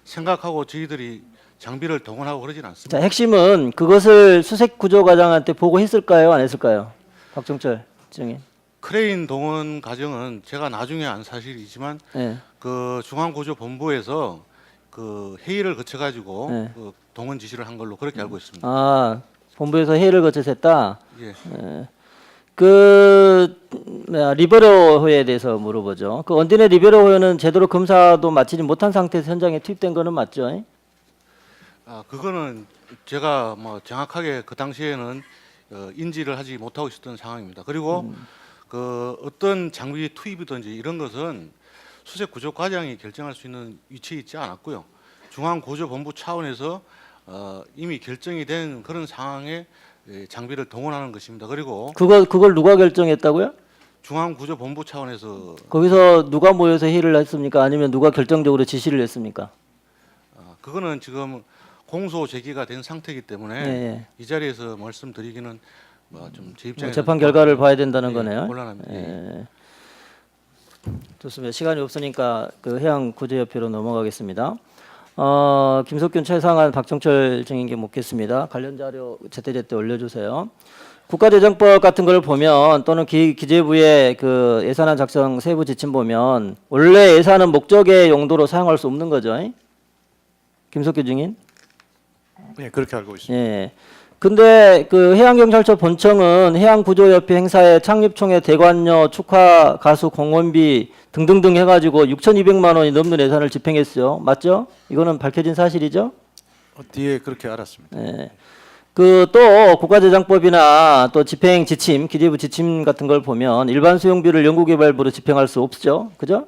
생각하고 저희들이 장비를 동원하고 그러진 않습니다. 자, 핵심은 그것을 수색 구조 과장한테 보고했을까요, 안 했을까요? 박정철 증인. 크레인 동원 과정은 제가 나중에 안 사실이지만 예. 그 중앙구조본부에서 그 회의를 거쳐가지고 네. 그 동원 지시를 한 걸로 그렇게 알고 있습니다. 아, 본부에서 회의를 거쳐서 했다. 예. 예. 그 리베로호에 대해서 물어보죠. 그 언딘의 리베로호는 제대로 검사도 마치지 못한 상태에서 현장에 투입된 거는 맞죠? 아 그거는 제가 뭐 정확하게 그 당시에는 인지를 하지 못하고 있었던 상황입니다. 그리고 그 어떤 장비 투입이든지 이런 것은 수색 구조 과장이 결정할 수 있는 위치에 있지 않았고요. 중앙구조본부 차원에서 이미 결정이 된 그런 상황에 장비를 동원하는 것입니다. 그리고 그걸 누가 결정했다고요? 중앙구조본부 차원에서 거기서 누가 모여서 회의를 했습니까? 아니면 누가 결정적으로 지시를 했습니까? 그거는 지금 공소 제기가 된 상태이기 때문에 예. 이 자리에서 말씀드리기는 좀 제 입장에서 재판 결과를 봐야 된다는 예, 거네요. 곤란합니다. 예. 좋습니다. 시간이 없으니까 그 해양구조협회로 넘어가겠습니다. 김석균, 최상한, 박정철 증인께 묻겠습니다. 관련 자료 제때제때 올려주세요. 국가재정법 같은 걸 보면 또는 기재부의 그 예산안 작성 세부 지침 보면 원래 예산은 목적의 용도로 사용할 수 없는 거죠. 김석균 증인? 예, 그렇게 알고 있습니다. 예. 근데 그 해양경찰청 본청은 해양구조협회 행사에 창립총회 대관료, 축하, 가수, 공원비 등등등 해가지고 6,200만 원이 넘는 예산을 집행했어요. 맞죠? 이거는 밝혀진 사실이죠? 뒤에 그렇게 알았습니다. 예. 그 또 국가재정법이나 또 집행 지침, 기재부 지침 같은 걸 보면 일반 수용비를 연구개발부로 집행할 수 없죠. 그죠?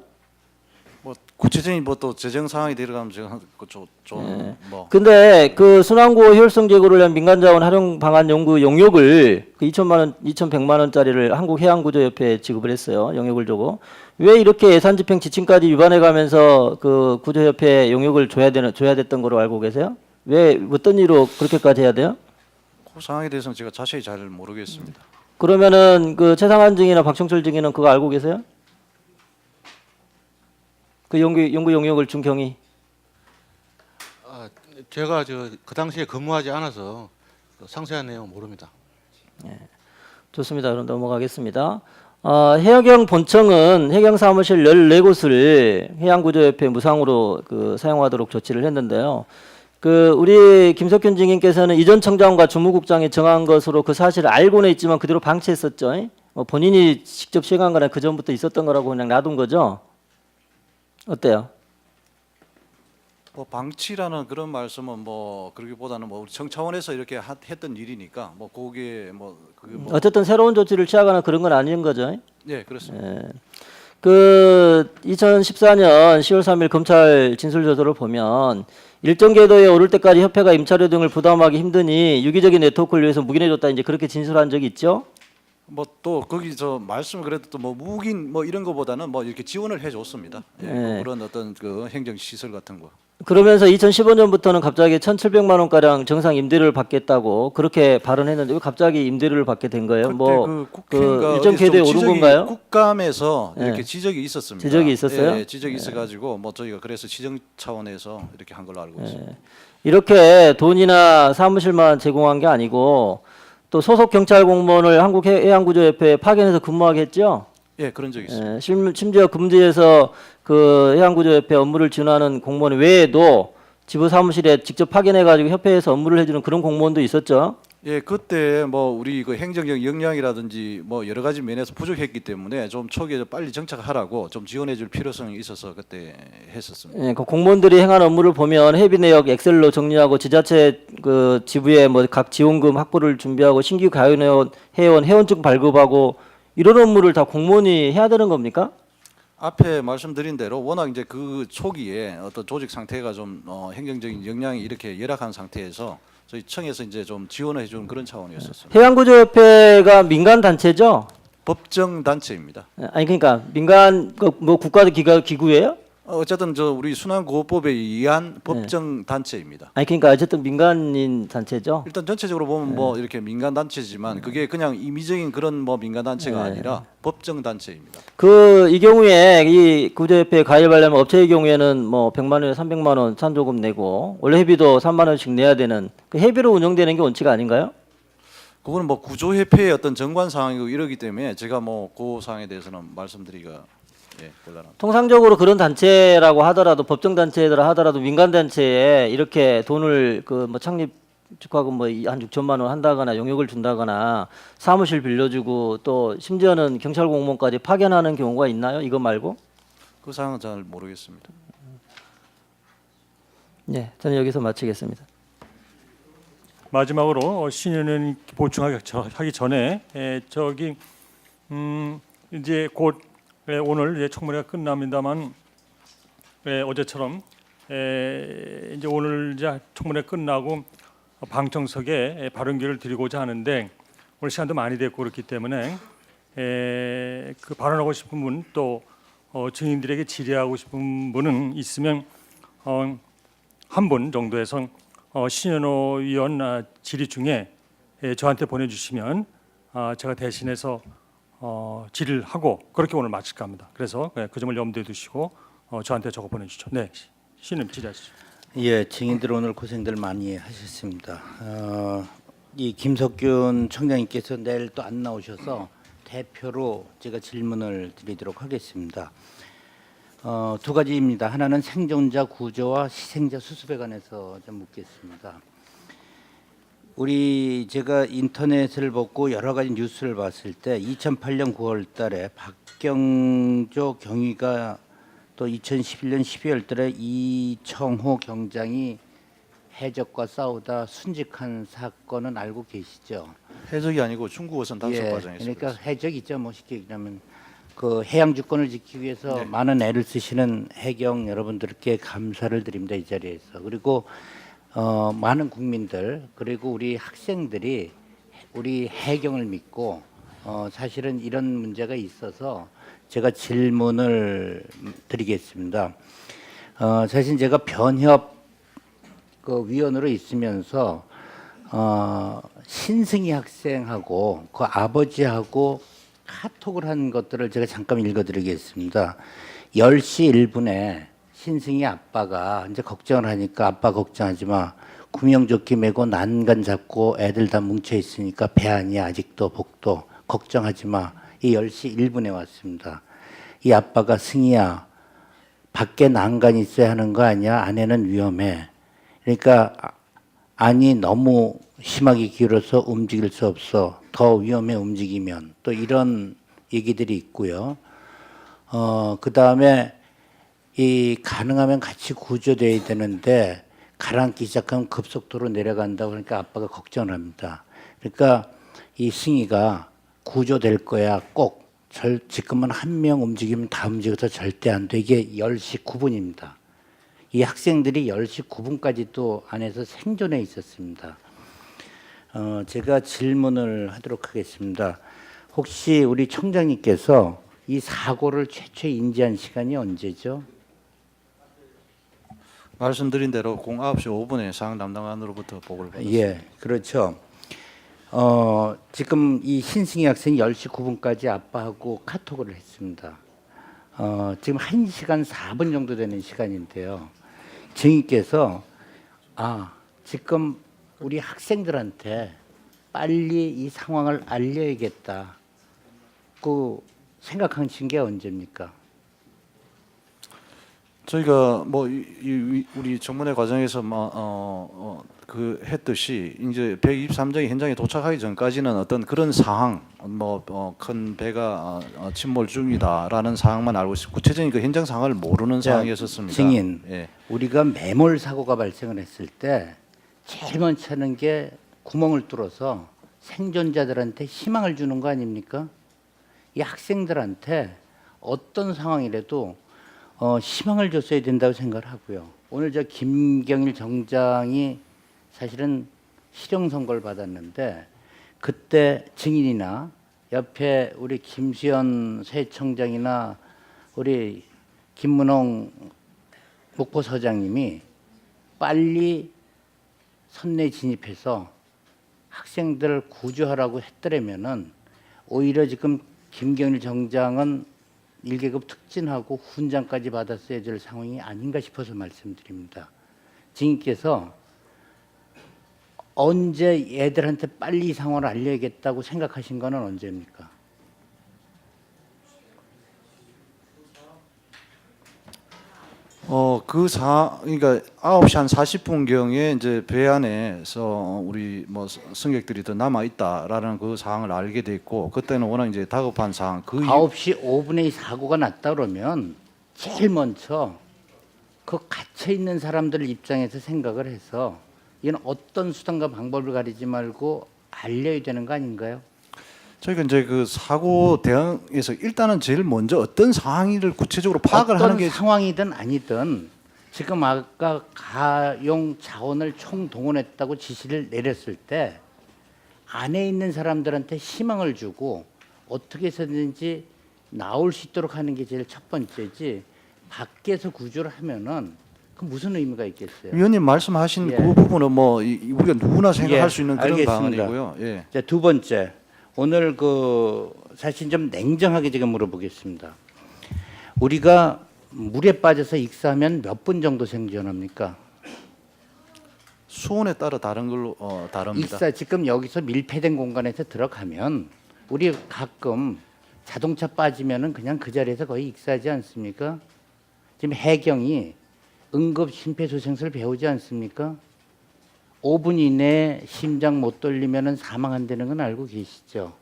뭐 구체적인 또 재정 상황이 들어가면 제가 좀뭐 근데 그 순환구 효율성 제고를 위한 민간 자원 활용 방안 연구 용역을 그 2,000만 원, 2,100만 원짜리를 한국해양구조협회에 지급을 했어요. 용역을 주고 왜 이렇게 예산 집행 지침까지 위반해 가면서 그 구조협회 용역을 줘야 됐던 거로 알고 계세요? 왜 어떤 이유로 그렇게까지 해야 돼요? 그 상황에 대해서는 제가 자세히 잘 모르겠습니다. 그러면은 그 최상한 증인이나 박정철 증인은 그거 알고 계세요? 그 연구 용역을 준 경위? 제가 그 당시에 근무하지 않아서 상세한 내용은 모릅니다. 좋습니다. 그럼 넘어가겠습니다. 해경 본청은 해경 사무실 14곳을 해양구조협회 무상으로 사용하도록 조치를 했는데요. 우리 김석균 증인께서는 이전 청장과 주무국장이 정한 것으로 그 사실을 알고는 있지만 그대로 방치했었죠. 본인이 직접 시행한 거나 그 전부터 있었던 거라고 그냥 놔둔 거죠. 어때요? 뭐 방치라는 그런 말씀은 뭐 그러기보다는 뭐 우리 정 차원에서 이렇게 했던 일이니까 뭐 그게 뭐 그게 뭐 어쨌든 새로운 조치를 취하거나 그런 건 아닌 거죠. 예, 그렇습니다. 예. 2014년 10월 3일 검찰 진술조서를 보면 일정 궤도에 오를 때까지 협회가 임차료 등을 부담하기 힘드니 유기적인 네트워크를 위해서 묵인해줬다 이제 그렇게 진술한 적이 있죠. 뭐 또 거기서 말씀 그래도 또 뭐 묵인 뭐 이런 거보다는 뭐 이렇게 지원을 해줬습니다. 예, 네. 그런 어떤 그 행정 시설 같은 거. 그러면서 2015년부터는 갑자기 1,700만 원가량 정상 임대료를 받겠다고 그렇게 발언했는데 왜 갑자기 임대료를 받게 된 거예요? 그때 뭐 그 국회가 일정 어디서 궤도에 좀 오른 지적이 건가요? 국감에서 네. 이렇게 지적이 있었습니다. 지적이 있었어요? 예, 지적이 있어가지고 뭐 저희가 그래서 지정 차원에서 이렇게 한 걸로 알고 있습니다. 이렇게 돈이나 사무실만 제공한 게 아니고 또 소속 경찰 공무원을 한국해양구조협회에 파견해서 근무하게 했죠. 예, 그런 적이 있습니다. 예, 심지어 금지에서 해양구조협회 업무를 지원하는 공무원 외에도 지부 사무실에 직접 파견해가지고 협회에서 업무를 해주는 그런 공무원도 있었죠. 예, 그때 뭐 우리 그 행정적 역량이라든지 뭐 여러 가지 면에서 부족했기 때문에 좀 초기에 빨리 정착하라고 좀 지원해줄 필요성이 있어서 그때 했었습니다. 예, 그 공무원들이 행한 업무를 보면 회비 내역 엑셀로 정리하고 지자체 지부에 뭐 각 지원금 확보를 준비하고 신규 가입 회원증 발급하고 이런 업무를 다 공무원이 해야 되는 겁니까? 앞에 말씀드린 대로 워낙 이제 그 초기에 어떤 조직 상태가 좀 행정적인 역량이 이렇게 열악한 상태에서 저희 청에서 이제 좀 지원해 주는 그런 차원이었었습니다. 해양구조협회가 민간 단체죠? 법정 단체입니다. 예, 아니 그러니까 민간 뭐 국가 기구예요? 어쨌든 저 우리 순환구호법에 의한 법정 단체입니다. 아니 그러니까 어쨌든 민간인 단체죠. 일단 전체적으로 보면 뭐 이렇게 민간 단체지만 그게 그냥 임의적인 그런 뭐 민간 단체가 아니라 법정 단체입니다. 이 경우에 이 구조협회에 가입하려면 업체의 경우에는 뭐 100만 원에 300만 원 찬조금 내고 원래 회비도 3만 원씩 내야 되는 그 회비로 운영되는 게 원칙 아닌가요? 그거는 뭐 구조협회의 어떤 정관 사항이고 이러기 때문에 제가 뭐 그 사항에 대해서는 말씀드리기가 곤란합니다. 통상적으로 그런 단체라고 하더라도 법정 단체더라 하더라도 민간 단체에 이렇게 돈을 뭐 창립 축하금 뭐 한 6천만 원 한다거나 용역을 준다거나 사무실 빌려주고 또 심지어는 경찰 공무원까지 파견하는 경우가 있나요? 이거 말고? 그 사항은 잘 모르겠습니다. 네, 저는 여기서 마치겠습니다. 마지막으로 신현은 보충하기 전에 이제 곧 오늘 이제 청문회가 끝납니다만 어제처럼 이제 오늘 이제 청문회 끝나고 방청석에 발언기를 드리고자 하는데 오늘 시간도 많이 됐고 그렇기 때문에 그 발언하고 싶은 분 또 증인들에게 질의하고 싶은 분은 있으면 한 분 정도에서 신현호 위원 질의 중에 저한테 보내주시면 제가 대신해서 질의를 하고 그렇게 오늘 마칠까 합니다. 그래서 그 점을 염두에 두시고 저한테 적어 보내주시죠. 네, 신임 질의하시죠. 예, 증인들 오늘 고생들 많이 하셨습니다. 이 김석균 청장님께서 내일 또 안 나오셔서 대표로 제가 질문을 드리도록 하겠습니다. 두 가지입니다. 하나는 생존자 구조와 희생자 수습에 관해서 좀 묻겠습니다. 제가 인터넷을 보고 여러 가지 뉴스를 봤을 때 2008년 9월달에 박경조 경위가 또 2011년 12월달에 이청호 경장이 해적과 싸우다 순직한 사건은 알고 계시죠? 해적이 아니고 중국어선 단속 예, 과정에서. 그러니까 해적이죠. 뭐 쉽게 얘기하면 그 해양 주권을 지키기 위해서 네. 많은 애를 쓰시는 해경 여러분들께 감사를 드립니다. 이 자리에서. 그리고 많은 국민들 그리고 우리 학생들이 우리 해경을 믿고 사실은 이런 문제가 있어서 제가 질문을 드리겠습니다. 사실 제가 변협 위원으로 있으면서 신승희 학생하고 그 아버지하고 카톡을 한 것들을 제가 잠깐 읽어드리겠습니다. 10시 1분에 신승희 아빠가 이제 걱정을 하니까 아빠 걱정하지 마. 구명조끼 메고 난간 잡고 애들 다 뭉쳐 있으니까 배 아니야 아직도 복도. 걱정하지 마. 이 10시 1분에 왔습니다. 이 아빠가 승희야 밖에 난간 있어야 하는 거 아니야? 안에는 위험해. 그러니까 아니 너무 심하게 기울어서 움직일 수 없어. 더 위험해 움직이면. 또 이런 얘기들이 있고요. 그 다음에 이 가능하면 같이 구조돼야 되는데 가라앉기 시작하면 급속도로 내려간다고 그러니까 아빠가 걱정을 합니다. 그러니까 이 승희가 구조될 거야 꼭. 지금은 한 명 움직이면 다 움직여서 절대 안 돼. 이게 10시 9분입니다. 이 학생들이 10시 9분까지도 안에서 생존해 있었습니다. 제가 질문을 하도록 하겠습니다. 혹시 우리 청장님께서 이 사고를 최초 인지한 시간이 언제죠? 말씀드린 대로 9시 5분에 상황 담당관으로부터 보고를 받았습니다. 예, 그렇죠. 지금 이 신승희 학생이 10시 9분까지 아빠하고 카톡을 했습니다. 지금 1시간 4분 정도 되는 시간인데요. 증인께서 지금 우리 학생들한테 빨리 이 상황을 알려야겠다고 생각하신 게 언제입니까? 저희가 뭐 우리 청문회 과정에서 그 했듯이 이제 123장이 현장에 도착하기 전까지는 어떤 그런 상황, 큰 배가 침몰 중이다라는 상황만 알고 있고 구체적인 그 현장 상황을 모르는 상황이었습니다. 증인, 예. 우리가 매몰 사고가 발생을 했을 때 제일 먼저 하는 게 구멍을 뚫어서 생존자들한테 희망을 주는 거 아닙니까? 이 학생들한테 어떤 상황이라도 희망을 줬어야 된다고 생각을 하고요. 오늘 저 김경일 정장이 사실은 실형 선고를 받았는데 그때 증인이나 옆에 우리 김수현 세청장이나 우리 김문홍 목포서장님이 빨리 선내 진입해서 학생들을 구조하라고 했더라면은 오히려 지금 김경일 정장은 1계급 특진하고 훈장까지 받았어야 될 상황이 아닌가 싶어서 말씀드립니다. 증인께서 언제 애들한테 빨리 이 상황을 알려야겠다고 생각하신 거는 언제입니까? 그러니까 9시 한 40분경에 이제 배 안에서 우리 승객들이 더 남아 있다라는 그 상황을 알게 됐고 그때는 워낙 이제 다급한 상황. 9시 5분에 이 사고가 났다 그러면 제일 먼저 그 갇혀 있는 사람들 입장에서 생각을 해서 이건 어떤 수단과 방법을 가리지 말고 알려야 되는 거 아닌가요? 저희가 이제 그 사고 대응에서 일단은 제일 먼저 어떤 상황을 구체적으로 파악을 하는 게 어떤 상황이든 아니든 지금 아까 가용 자원을 총동원했다고 지시를 내렸을 때 안에 있는 사람들한테 희망을 주고 어떻게 해서든지 나올 수 있도록 하는 게 제일 첫 번째지 밖에서 구조를 하면은 그 무슨 의미가 있겠어요? 위원님 말씀하신 예. 그 부분은 우리가 누구나 생각할 예, 수 있는 그런 알겠습니다. 방안이고요. 예. 자, 두 번째, 오늘 사실 좀 냉정하게 제가 물어보겠습니다. 우리가 물에 빠져서 익사하면 몇 분 정도 생존합니까? 수온에 따라 다른 걸로 다릅니다. 익사 지금 여기서 밀폐된 공간에서 들어가면 우리 가끔 자동차 빠지면은 그냥 그 자리에서 거의 익사하지 않습니까? 지금 해경이 응급 심폐소생술 배우지 않습니까? 5분 이내에 심장 못 돌리면은 사망한다는 건 알고 계시죠?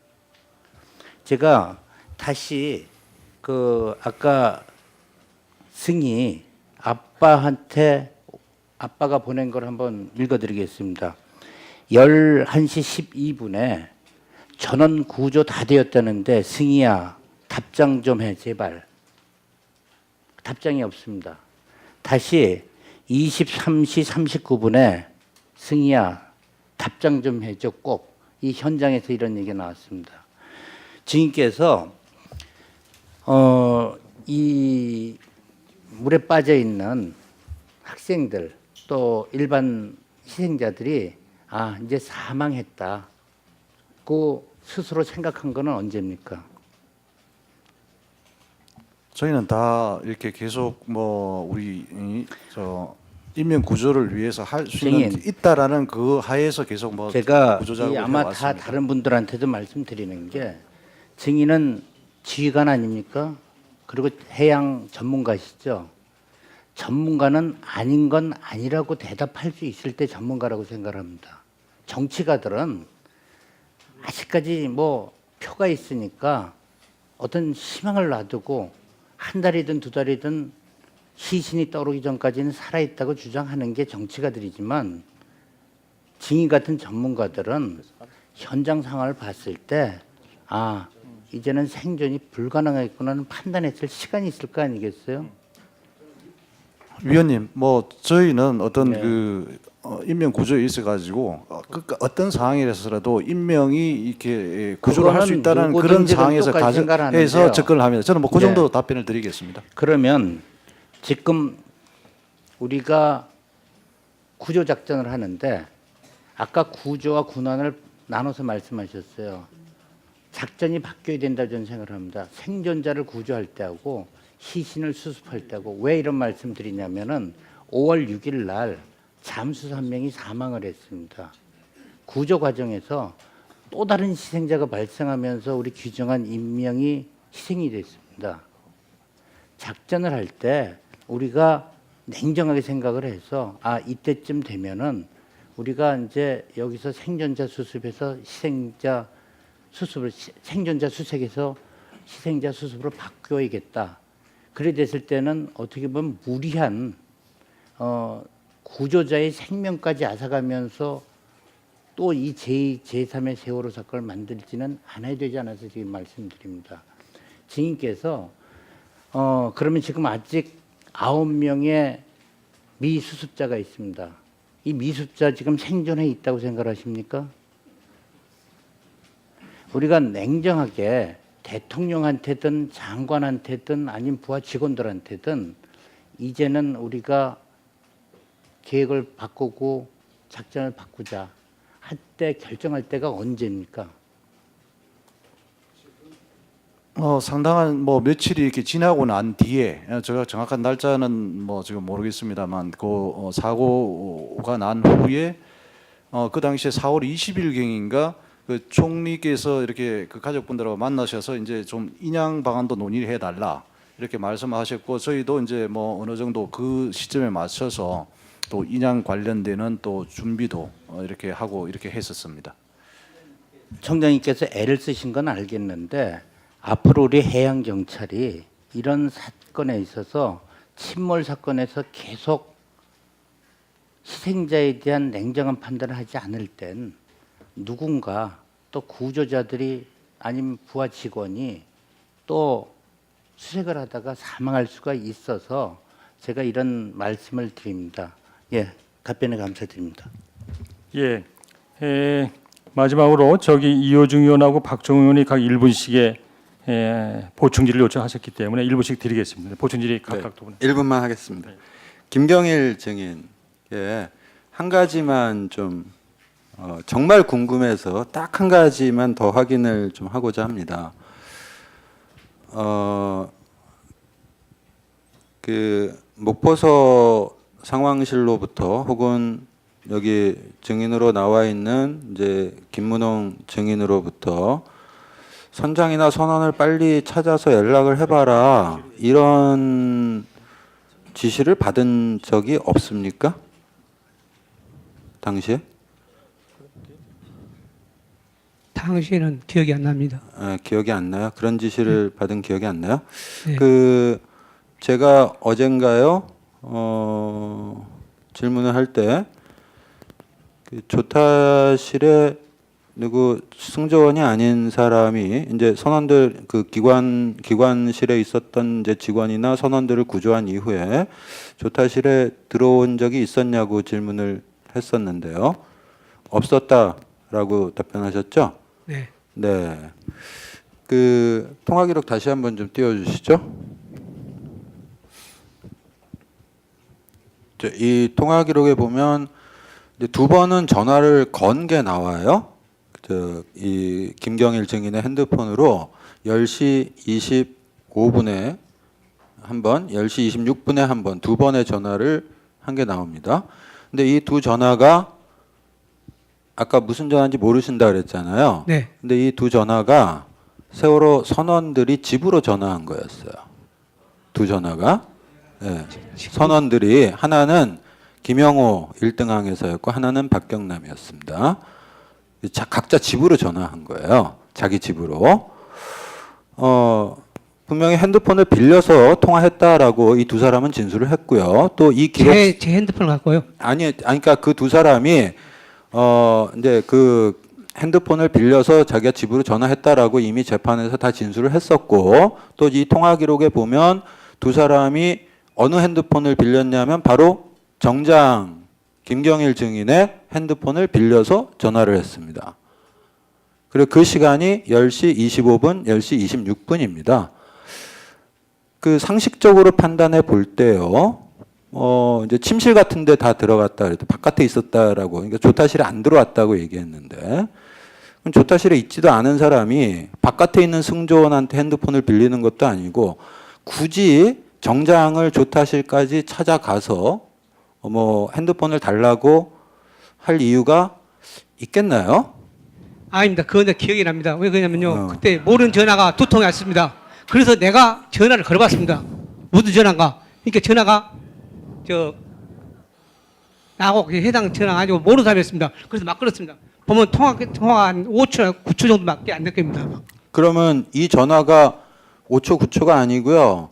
제가 다시 아까 승희 아빠한테 아빠가 보낸 걸 한번 읽어드리겠습니다. 11시 12분에 전원 구조 다 되었다는데 승희야 답장 좀 해 제발. 답장이 없습니다. 다시 23시 39분에 승희야 답장 좀 해줘 꼭. 이 현장에서 이런 얘기가 나왔습니다. 증인께서 이 물에 빠져 있는 학생들 또 일반 희생자들이 이제 사망했다고 스스로 생각한 거는 언제입니까? 저희는 다 이렇게 계속 우리 인명 구조를 위해서 할 수 있는 있다라는 그 하에서 계속 제가 구조 작업을 아마 해왔습니다. 다 다른 분들한테도 말씀드리는 게 증인은 지휘관 아닙니까? 그리고 해양 전문가시죠. 전문가는 아닌 건 아니라고 대답할 수 있을 때 전문가라고 생각합니다. 정치가들은 아직까지 뭐 표가 있으니까 어떤 희망을 놔두고 한 달이든 두 달이든 시신이 떠오르기 전까지는 살아있다고 주장하는 게 정치가들이지만 증인 같은 전문가들은 현장 상황을 봤을 때 아, 이제는 생존이 불가능하겠구나는 판단했을 시간이 있을 거 아니겠어요? 위원님, 뭐 저희는 어떤 네. 인명 구조에 있어가지고 어떤 상황이라서라도 인명이 이렇게 구조를 할 수 그거는 있다는 그런 누구든지는 상황에서 똑같이 생각을 가정해서 하는데요. 접근을 합니다. 저는 뭐 그 네. 정도 답변을 드리겠습니다. 그러면 지금 우리가 구조 작전을 하는데 아까 구조와 군안을 나눠서 말씀하셨어요. 작전이 바뀌어야 된다 저는 생각을 합니다. 생존자를 구조할 때하고 시신을 수습할 때하고 왜 이런 말씀 드리냐면은 5월 6일 날 잠수사 한 명이 사망을 했습니다. 구조 과정에서 또 다른 희생자가 발생하면서 우리 규정한 인명이 희생이 됐습니다. 작전을 할 때 우리가 냉정하게 생각을 해서 아 이때쯤 되면은 우리가 이제 여기서 생존자 수습에서 희생자 수습을 생존자 수색에서 희생자 수습으로 바뀌어야겠다. 그래 됐을 때는 어떻게 보면 무리한 구조자의 생명까지 앗아가면서 또 이 제2, 제3의 세월호 사건을 만들지는 않아야 되지 않아서 지금 말씀드립니다. 증인께서 그러면 지금 아직 9명의 미수습자가 있습니다. 이 미수습자 지금 생존해 있다고 생각하십니까? 우리가 냉정하게 대통령한테든 장관한테든 아니면 부하 직원들한테든 이제는 우리가 계획을 바꾸고 작전을 바꾸자 할 때 결정할 때가 언제입니까? 상당한 뭐 며칠이 이렇게 지나고 난 뒤에 제가 정확한 날짜는 뭐 지금 모르겠습니다만 그 사고가 난 후에 그 당시에 4월 20일 경인가 그 총리께서 이렇게 그 가족분들하고 만나셔서 이제 좀 인양 방안도 논의를 해달라 이렇게 말씀하셨고 저희도 이제 뭐 어느 정도 그 시점에 맞춰서 또 인양 관련되는 또 준비도 이렇게 하고 이렇게 했었습니다. 청장님께서 애를 쓰신 건 알겠는데 앞으로 우리 해양 경찰이 이런 사건에 있어서 침몰 사건에서 계속 희생자에 대한 냉정한 판단을 하지 않을 땐 누군가 또 구조자들이 아니면 부하 직원이 또 수색을 하다가 사망할 수가 있어서 제가 이런 말씀을 드립니다. 예, 답변에 감사드립니다. 예, 마지막으로 저기 이호중 의원하고 박정우 의원이 각 1분씩의 보충질을 요청하셨기 때문에 1분씩 드리겠습니다. 보충질이 각각 두 분. 1분만 하겠습니다. 김경일 증인, 한 가지만 좀 정말 궁금해서 딱 한 가지만 더 확인을 좀 하고자 합니다. 그 목포서 상황실로부터 혹은 여기 증인으로 나와 있는 이제 김문홍 증인으로부터 선장이나 선원을 빨리 찾아서 연락을 해봐라 이런 지시를 받은 적이 없습니까? 당시에? 당시에는 기억이 안 납니다. 기억이 안 나요? 그런 지시를 받은 기억이 안 나요? 네. 그 제가 어젠가요 질문을 할 때 그 조타실에 누구 승조원이 아닌 사람이 이제 선원들 그 기관실에 있었던 이제 직원이나 선원들을 구조한 이후에 조타실에 들어온 적이 있었냐고 질문을 했었는데요. 없었다라고 답변하셨죠? 네. 네. 그 통화 기록 다시 한번 좀 띄워주시죠. 이 통화 기록에 보면 이제 두 번은 전화를 건 게 나와요. 이 김경일 증인의 핸드폰으로 10시 25분에 한 번, 10시 26분에 한 번, 두 번의 전화를 한 게 나옵니다. 근데 이 두 전화가 아까 무슨 전화인지 모르신다 그랬잖아요. 네. 근데 이 두 전화가 세월호 선원들이 집으로 전화한 거였어요. 두 전화가. 예. 선원들이 하나는 김영호 1등 항해사였고 하나는 박경남이었습니다. 각자 집으로 전화한 거예요. 자기 집으로. 분명히 핸드폰을 빌려서 통화했다라고 이 두 사람은 진술을 했고요. 또 이 기록 제 핸드폰을 갖고요. 아니 그러니까 그 두 사람이 이제 그 핸드폰을 빌려서 자기가 집으로 전화했다라고 이미 재판에서 다 진술을 했었고 또 이 통화 기록에 보면 두 사람이 어느 핸드폰을 빌렸냐면 바로 정장 김경일 증인의 핸드폰을 빌려서 전화를 했습니다. 그리고 그 시간이 10시 25분, 10시 26분입니다. 그 상식적으로 판단해 볼 때요. 이제 침실 같은 데 다 들어갔다 그랬더니 바깥에 있었다라고. 그러니까 조타실에 안 들어왔다고 얘기했는데 그럼 조타실에 있지도 않은 사람이 바깥에 있는 승조원한테 핸드폰을 빌리는 것도 아니고 굳이 정장을 조타실까지 찾아가서 뭐 핸드폰을 달라고 할 이유가 있겠나요? 아닙니다. 그건 기억이 납니다. 왜 그러냐면요. 그때 모르는 전화가 두 통이 왔습니다. 그래서 내가 전화를 걸어봤습니다. 무슨 전화인가? 그러니까 전화가 나하고 해당 전화가 아니고 모르는 사람이었습니다. 그래서 막 걸었습니다. 보면 통화가 한 5초, 9초 정도밖에 안 될 겁니다. 그러면 이 전화가 5초, 9초가 아니고요.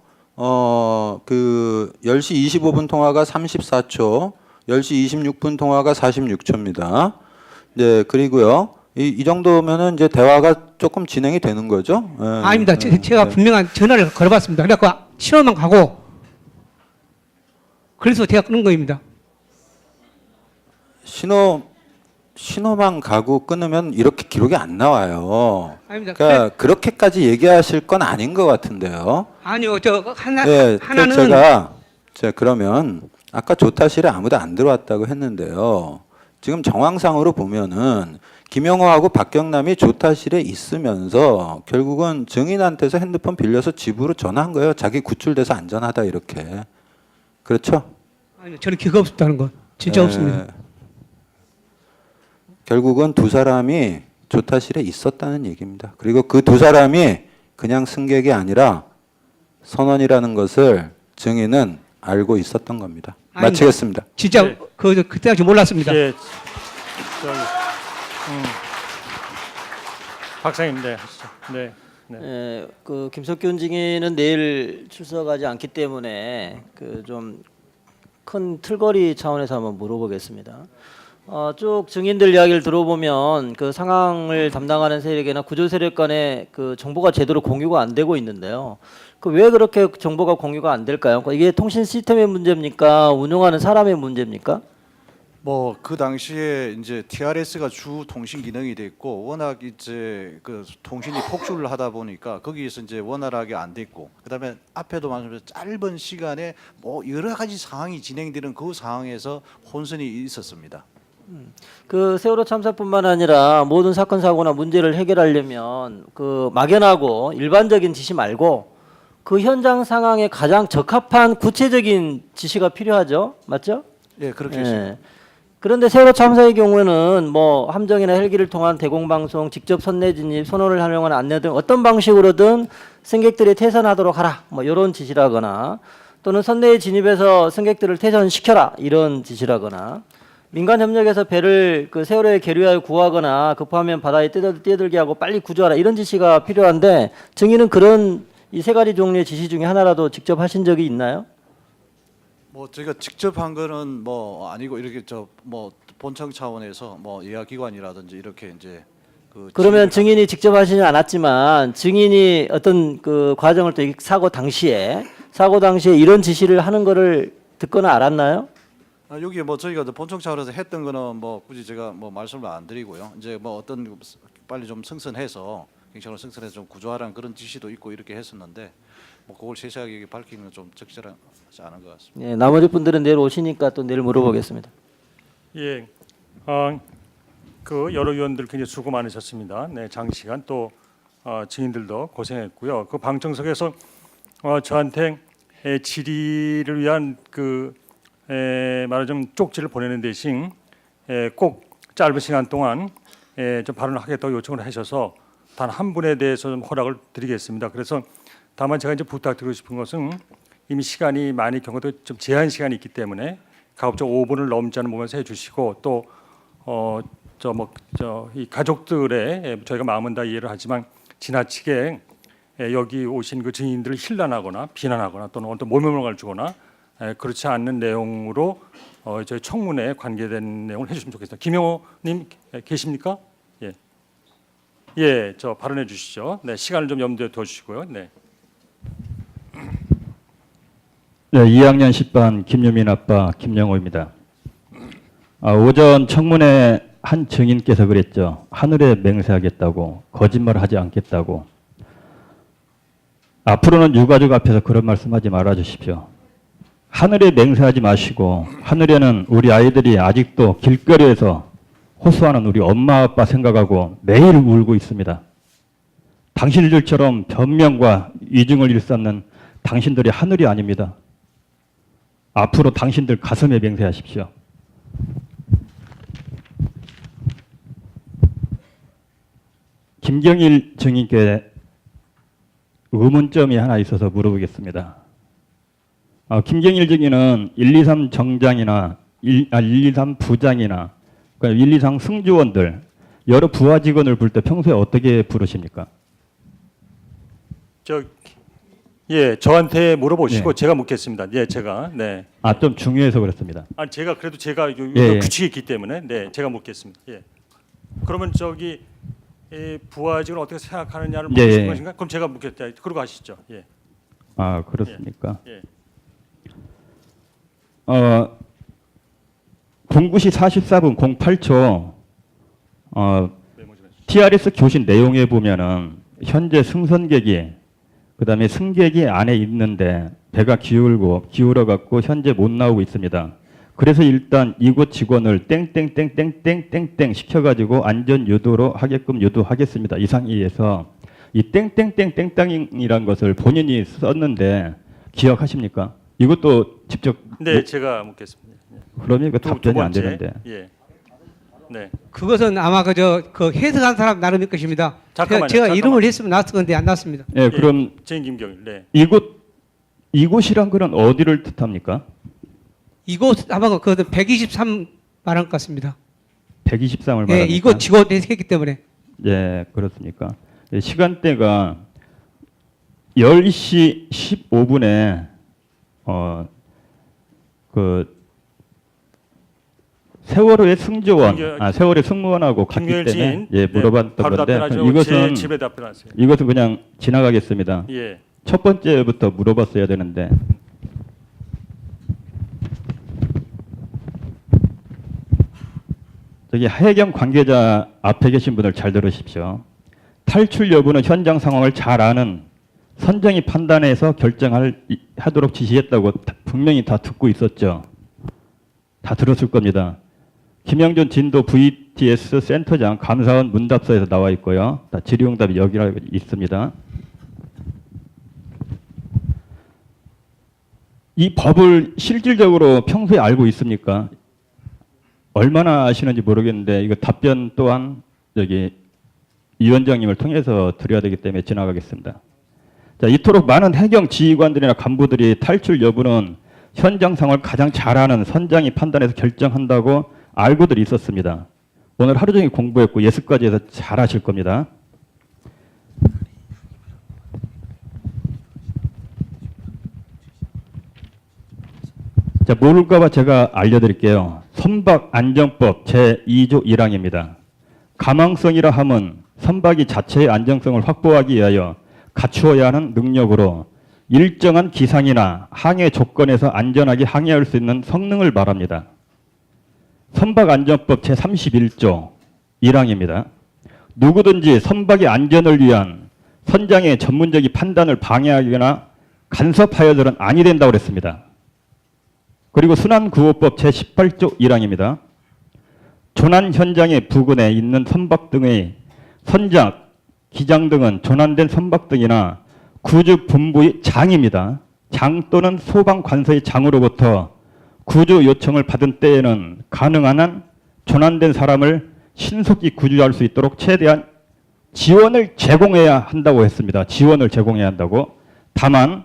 그 10시 25분 통화가 34초, 10시 26분 통화가 46초입니다. 네, 그리고요. 이 정도면은 이제 대화가 조금 진행이 되는 거죠? 네, 아닙니다. 제가 분명한 전화를 걸어봤습니다. 그래갖고 신호만 가고 그래서 제가 끊은 겁니다. 신호만 가고 끊으면 이렇게 기록이 안 나와요. 아닙니다. 그러니까 그렇게까지 얘기하실 건 아닌 것 같은데요. 아니요. 네, 하나는 제가 그러면 아까 조타실에 아무도 안 들어왔다고 했는데요. 지금 정황상으로 보면은 김영호하고 박경남이 조타실에 있으면서 결국은 증인한테서 핸드폰 빌려서 집으로 전화한 거예요. 자기 구출돼서 안전하다 이렇게. 그렇죠? 아니요. 저는 기가 없었다는 거. 진짜 네. 없습니다. 결국은 두 사람이 조타실에 있었다는 얘기입니다. 그리고 그 두 사람이 그냥 승객이 아니라 선원이라는 것을 증인은 알고 있었던 겁니다. 아닙니다. 마치겠습니다. 진짜 네. 그때 당시 몰랐습니다. 예, 저기, 박사님, 네, 하시죠. 네, 네. 그 김석균 증인은 내일 출석하지 않기 때문에 그 좀 큰 틀거리 차원에서 한번 물어보겠습니다. 쭉 증인들 이야기를 들어보면 그 상황을 담당하는 세력이나 구조 세력 간에 그 정보가 제대로 공유가 안 되고 있는데요. 그 왜 그렇게 정보가 공유가 안 될까요? 이게 통신 시스템의 문제입니까? 운영하는 사람의 문제입니까? 뭐 그 당시에 이제 TRS가 주 통신 기능이 됐고 워낙 이제 그 통신이 폭주를 하다 보니까 거기에서 이제 원활하게 안 됐고 그다음에 앞에도 말씀드린 짧은 시간에 뭐 여러 가지 상황이 진행되는 그 상황에서 혼선이 있었습니다. 그 세월호 참사뿐만 아니라 모든 사건 사고나 문제를 해결하려면 그 막연하고 일반적인 지시 말고 그 현장 상황에 가장 적합한 구체적인 지시가 필요하죠, 맞죠? 예, 그렇게 했습니다. 예. 그런데 세월호 참사의 경우에는 뭐 함정이나 헬기를 통한 대공방송, 직접 선내 진입, 선원을 활용한 안내 등 어떤 방식으로든 승객들이 퇴선하도록 하라, 뭐 이런 지시라거나 또는 선내에 진입해서 승객들을 퇴선시켜라 이런 지시라거나 민간 협력에서 배를 그 세월호에 계류하여 구하거나 급하면 바다에 뛰어들게 하고 빨리 구조하라 이런 지시가 필요한데 증인은 그런 이 세 가지 종류의 지시 중에 하나라도 직접 하신 적이 있나요? 뭐 제가 직접 한 거는 뭐 아니고 이렇게 저 뭐 본청 차원에서 뭐 예약기관이라든지 이렇게 이제 그러면 증인이 직접 하시지 않았지만 증인이 어떤 그 과정을 또 사고 당시에 이런 지시를 하는 거를 듣거나 알았나요? 여기 뭐 저희가 본청 차원에서 했던 거는 뭐 굳이 제가 뭐 말씀을 안 드리고요. 이제 뭐 어떤 빨리 좀 승선해서 경찰로 승선해서 좀 구조하라는 그런 지시도 있고 이렇게 했었는데 뭐 그걸 세세하게 밝히는 건 좀 적절하지 않은 것 같습니다. 예, 나머지 분들은 내일 오시니까 또 내일 물어보겠습니다. 예, 그 여러 위원들 굉장히 수고 많으셨습니다. 네, 장시간 또 증인들도 고생했고요. 그 방청석에서 저한테 질의를 위한 그 말하자면 쪽지를 보내는 대신 꼭 짧은 시간 동안 좀 발언을 하겠다고 요청을 하셔서 단 한 분에 대해서 좀 허락을 드리겠습니다. 그래서 다만 제가 이제 부탁드리고 싶은 것은 이미 시간이 많이 경우도 좀 제한 시간이 있기 때문에 가급적 5분을 넘지 않은 부분에서 해주시고 또 이 가족들의 저희가 마음은 다 이해를 하지만 지나치게 여기 오신 그 증인들을 힐난하거나 비난하거나 또는 어떤 모멸감을 주거나 그렇지 않는 내용으로 저희 청문회에 관계된 내용을 해주시면 좋겠습니다. 김영호님 계십니까? 예, 예, 저 발언해 주시죠. 네, 시간을 좀 염두에 둬주시고요. 네. 네, 2학년 10반 김유민 아빠 김영호입니다. 오전 청문회 한 증인께서 그랬죠. 하늘에 맹세하겠다고, 거짓말하지 않겠다고. 앞으로는 유가족 앞에서 그런 말씀하지 말아 주십시오. 하늘에 맹세하지 마시고 하늘에는 우리 아이들이 아직도 길거리에서 호소하는 우리 엄마 아빠 생각하고 매일 울고 있습니다. 당신들처럼 변명과 위증을 일삼는 당신들이 하늘이 아닙니다. 앞으로 당신들 가슴에 맹세하십시오. 김경일 증인께 의문점이 하나 있어서 물어보겠습니다. 김경일 증인은 123 정장이나 123 부장이나 123 승조원들 여러 부하 직원을 부를 때 평소에 어떻게 부르십니까? 예, 저한테 물어보시고 예. 제가 묻겠습니다. 예, 제가 네. 좀 중요해서 그렇습니다. 제가 그래도 제가 예. 규칙이 있기 때문에 네, 제가 묻겠습니다. 예. 그러면 이 부하직을 어떻게 생각하느냐를 예, 물으신 예. 것인가? 그럼 제가 묻겠다. 그러고 하시죠. 예. 그렇습니까? 예. 09시 44분 08초 메모 좀 해주시죠. TRS 교신 내용에 보면은 현재 승선객이 그다음에 승객이 안에 있는데 배가 기울어 갖고 현재 못 나오고 있습니다. 그래서 일단 이곳 직원을 땡땡땡땡땡땡땡 시켜가지고 안전 유도로 하게끔 유도하겠습니다. 이상의에서 이 땡땡땡땡땡이란 것을 본인이 썼는데 기억하십니까? 이것도 직접 네, 제가 묻겠습니다. 예. 그러면 이거 두 답변이 안 번째. 되는데. 예. 네. 그것은 아마 그 해석한 사람 나름일 것입니다. 잠깐만요, 제가 잠깐만요. 이름을 했으면 나왔을 건데 안 나왔습니다. 예, 그럼 제 김경일. 네. 이곳이란 거는 어디를 뜻합니까? 이곳 아마 그 123 말한 것 같습니다. 123을 말합니까? 예, 이곳 직원 했기 때문에. 예, 그렇습니까? 예, 시간대가 10시 15분에 세월호의 승조원, 세월호의 승무원하고 갔기 김경일 때문에 지인. 예, 물어봤던 바로 건데 답변하죠. 이것은 제 집에 답변하세요. 이것은 그냥 지나가겠습니다. 예. 첫 번째부터 물어봤어야 되는데 저기 해경 관계자 앞에 계신 분들 잘 들으십시오. 탈출 여부는 현장 상황을 잘 아는 선장이 판단해서 하도록 지시했다고 분명히 다 듣고 있었죠. 다 들었을 겁니다. 김영준 진도 VTS 센터장 감사원 문답서에서 나와 있고요. 다 질의응답이 여기 있습니다. 이 법을 실질적으로 평소에 알고 있습니까? 얼마나 아시는지 모르겠는데 이거 답변 또한 여기 위원장님을 통해서 드려야 되기 때문에 지나가겠습니다. 자, 이토록 많은 해경 지휘관들이나 간부들이 탈출 여부는 현장 상황을 가장 잘 아는 선장이 판단해서 결정한다고 알고들 있었습니다. 오늘 하루 종일 공부했고 예습까지 해서 잘 아실 겁니다. 자, 모를까 봐 제가 알려드릴게요. 선박안전법 제2조 1항입니다. 가망성이라 함은 선박이 자체의 안정성을 확보하기 위하여 갖추어야 하는 능력으로 일정한 기상이나 항해 조건에서 안전하게 항해할 수 있는 성능을 말합니다. 선박안전법 제31조 1항입니다. 누구든지 선박의 안전을 위한 선장의 전문적인 판단을 방해하거나 간섭하여서는 아니 된다고 그랬습니다. 그리고 순환구호법 제18조 1항입니다. 조난 현장의 부근에 있는 선박 등의 선장, 기장 등은 조난된 선박 등이나 구조 본부의 장입니다. 장 또는 소방관서의 장으로부터 구조 요청을 받은 때에는 가능한 한 조난된 사람을 신속히 구조할 수 있도록 최대한 지원을 제공해야 한다고 했습니다. 지원을 제공해야 한다고. 다만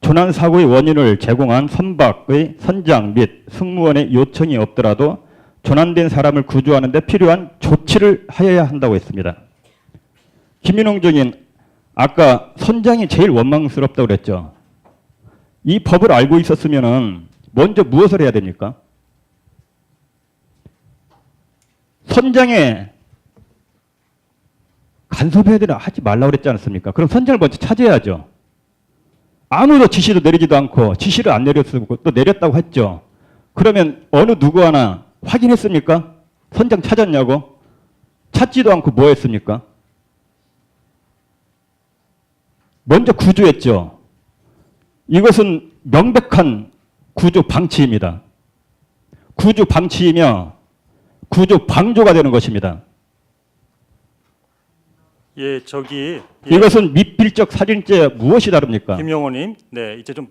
조난 사고의 원인을 제공한 선박의 선장 및 승무원의 요청이 없더라도 조난된 사람을 구조하는 데 필요한 조치를 하여야 한다고 했습니다. 김민홍 증인, 아까 선장이 제일 원망스럽다고 그랬죠. 이 법을 알고 있었으면은 먼저 무엇을 해야 됩니까? 선장에 간섭해야 되나 하지 말라고 그랬지 않습니까? 그럼 선장을 먼저 찾아야죠. 아무도 지시도 내리지도 않고 지시를 안 내렸고 또 내렸다고 했죠. 그러면 어느 누구 하나 확인했습니까? 선장 찾았냐고? 찾지도 않고 뭐 했습니까? 먼저 구조했죠. 이것은 명백한 구조 방치입니다. 구조 방치이며 구조 방조가 되는 것입니다. 예, 저기 이것은 미필적 살인죄 무엇이 다릅니까? 김용호님, 네, 이제 좀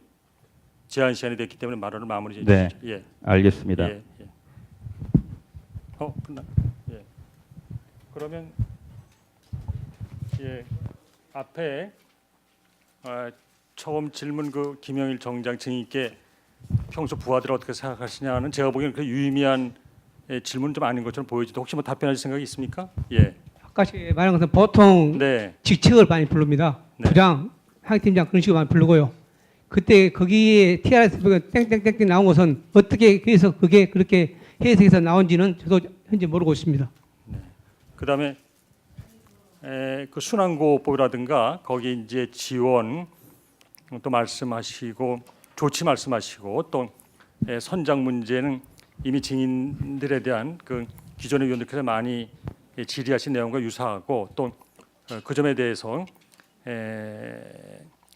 제한 시간이 됐기 때문에 말을 마무리해 네, 주시죠. 예, 알겠습니다. 예. 끝나. 예. 그러면 예, 앞에 처음 질문 그 김영일 정장 증인께 평소 부하들 어떻게 생각하시냐는 제가 보기에는 그 유의미한 질문 좀 아닌 것처럼 보여지도 혹시 뭐 답변하실 생각이 있습니까? 예. 아까 말한 것은 보통 네. 직책을 많이 부릅니다. 네. 부장, 항팀장 그런 식으로 많이 부르고요. 그때 거기에 TRS 땡땡땡땡 나온 것은 어떻게 그래서 그게 그렇게 해석해서 나온지는 저도 현재 모르고 있습니다. 그다음에 그 순환고법이라든가 거기 이제 지원 또 말씀하시고 조치 말씀하시고 또 선장 문제는 이미 증인들에 대한 그 기존의 위원들께서 많이 질의하신 내용과 유사하고 또 그 점에 대해서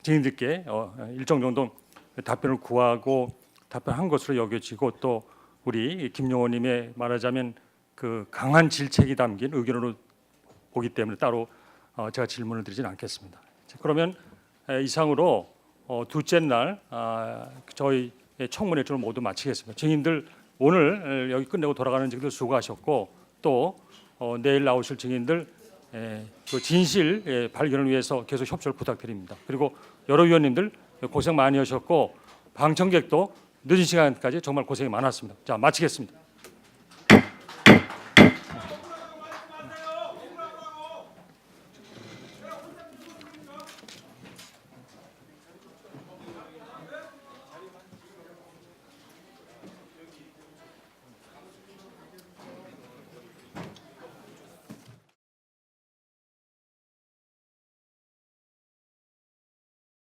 증인들께 일정 정도 답변을 구하고 답변한 것으로 여겨지고 또 우리 김용호님의 말하자면 그 강한 질책이 담긴 의견으로 보기 때문에 따로 제가 질문을 드리진 않겠습니다. 자, 그러면 이상으로 둘째 날 저희 청문회 를 모두 마치겠습니다. 증인들 오늘 여기 끝내고 돌아가는 증인들 수고하셨고 또 내일 나오실 증인들 그 진실 발견을 위해서 계속 협조를 부탁드립니다. 그리고 여러 위원님들 고생 많이 하셨고 방청객도 늦은 시간까지 정말 고생이 많았습니다. 자, 마치겠습니다.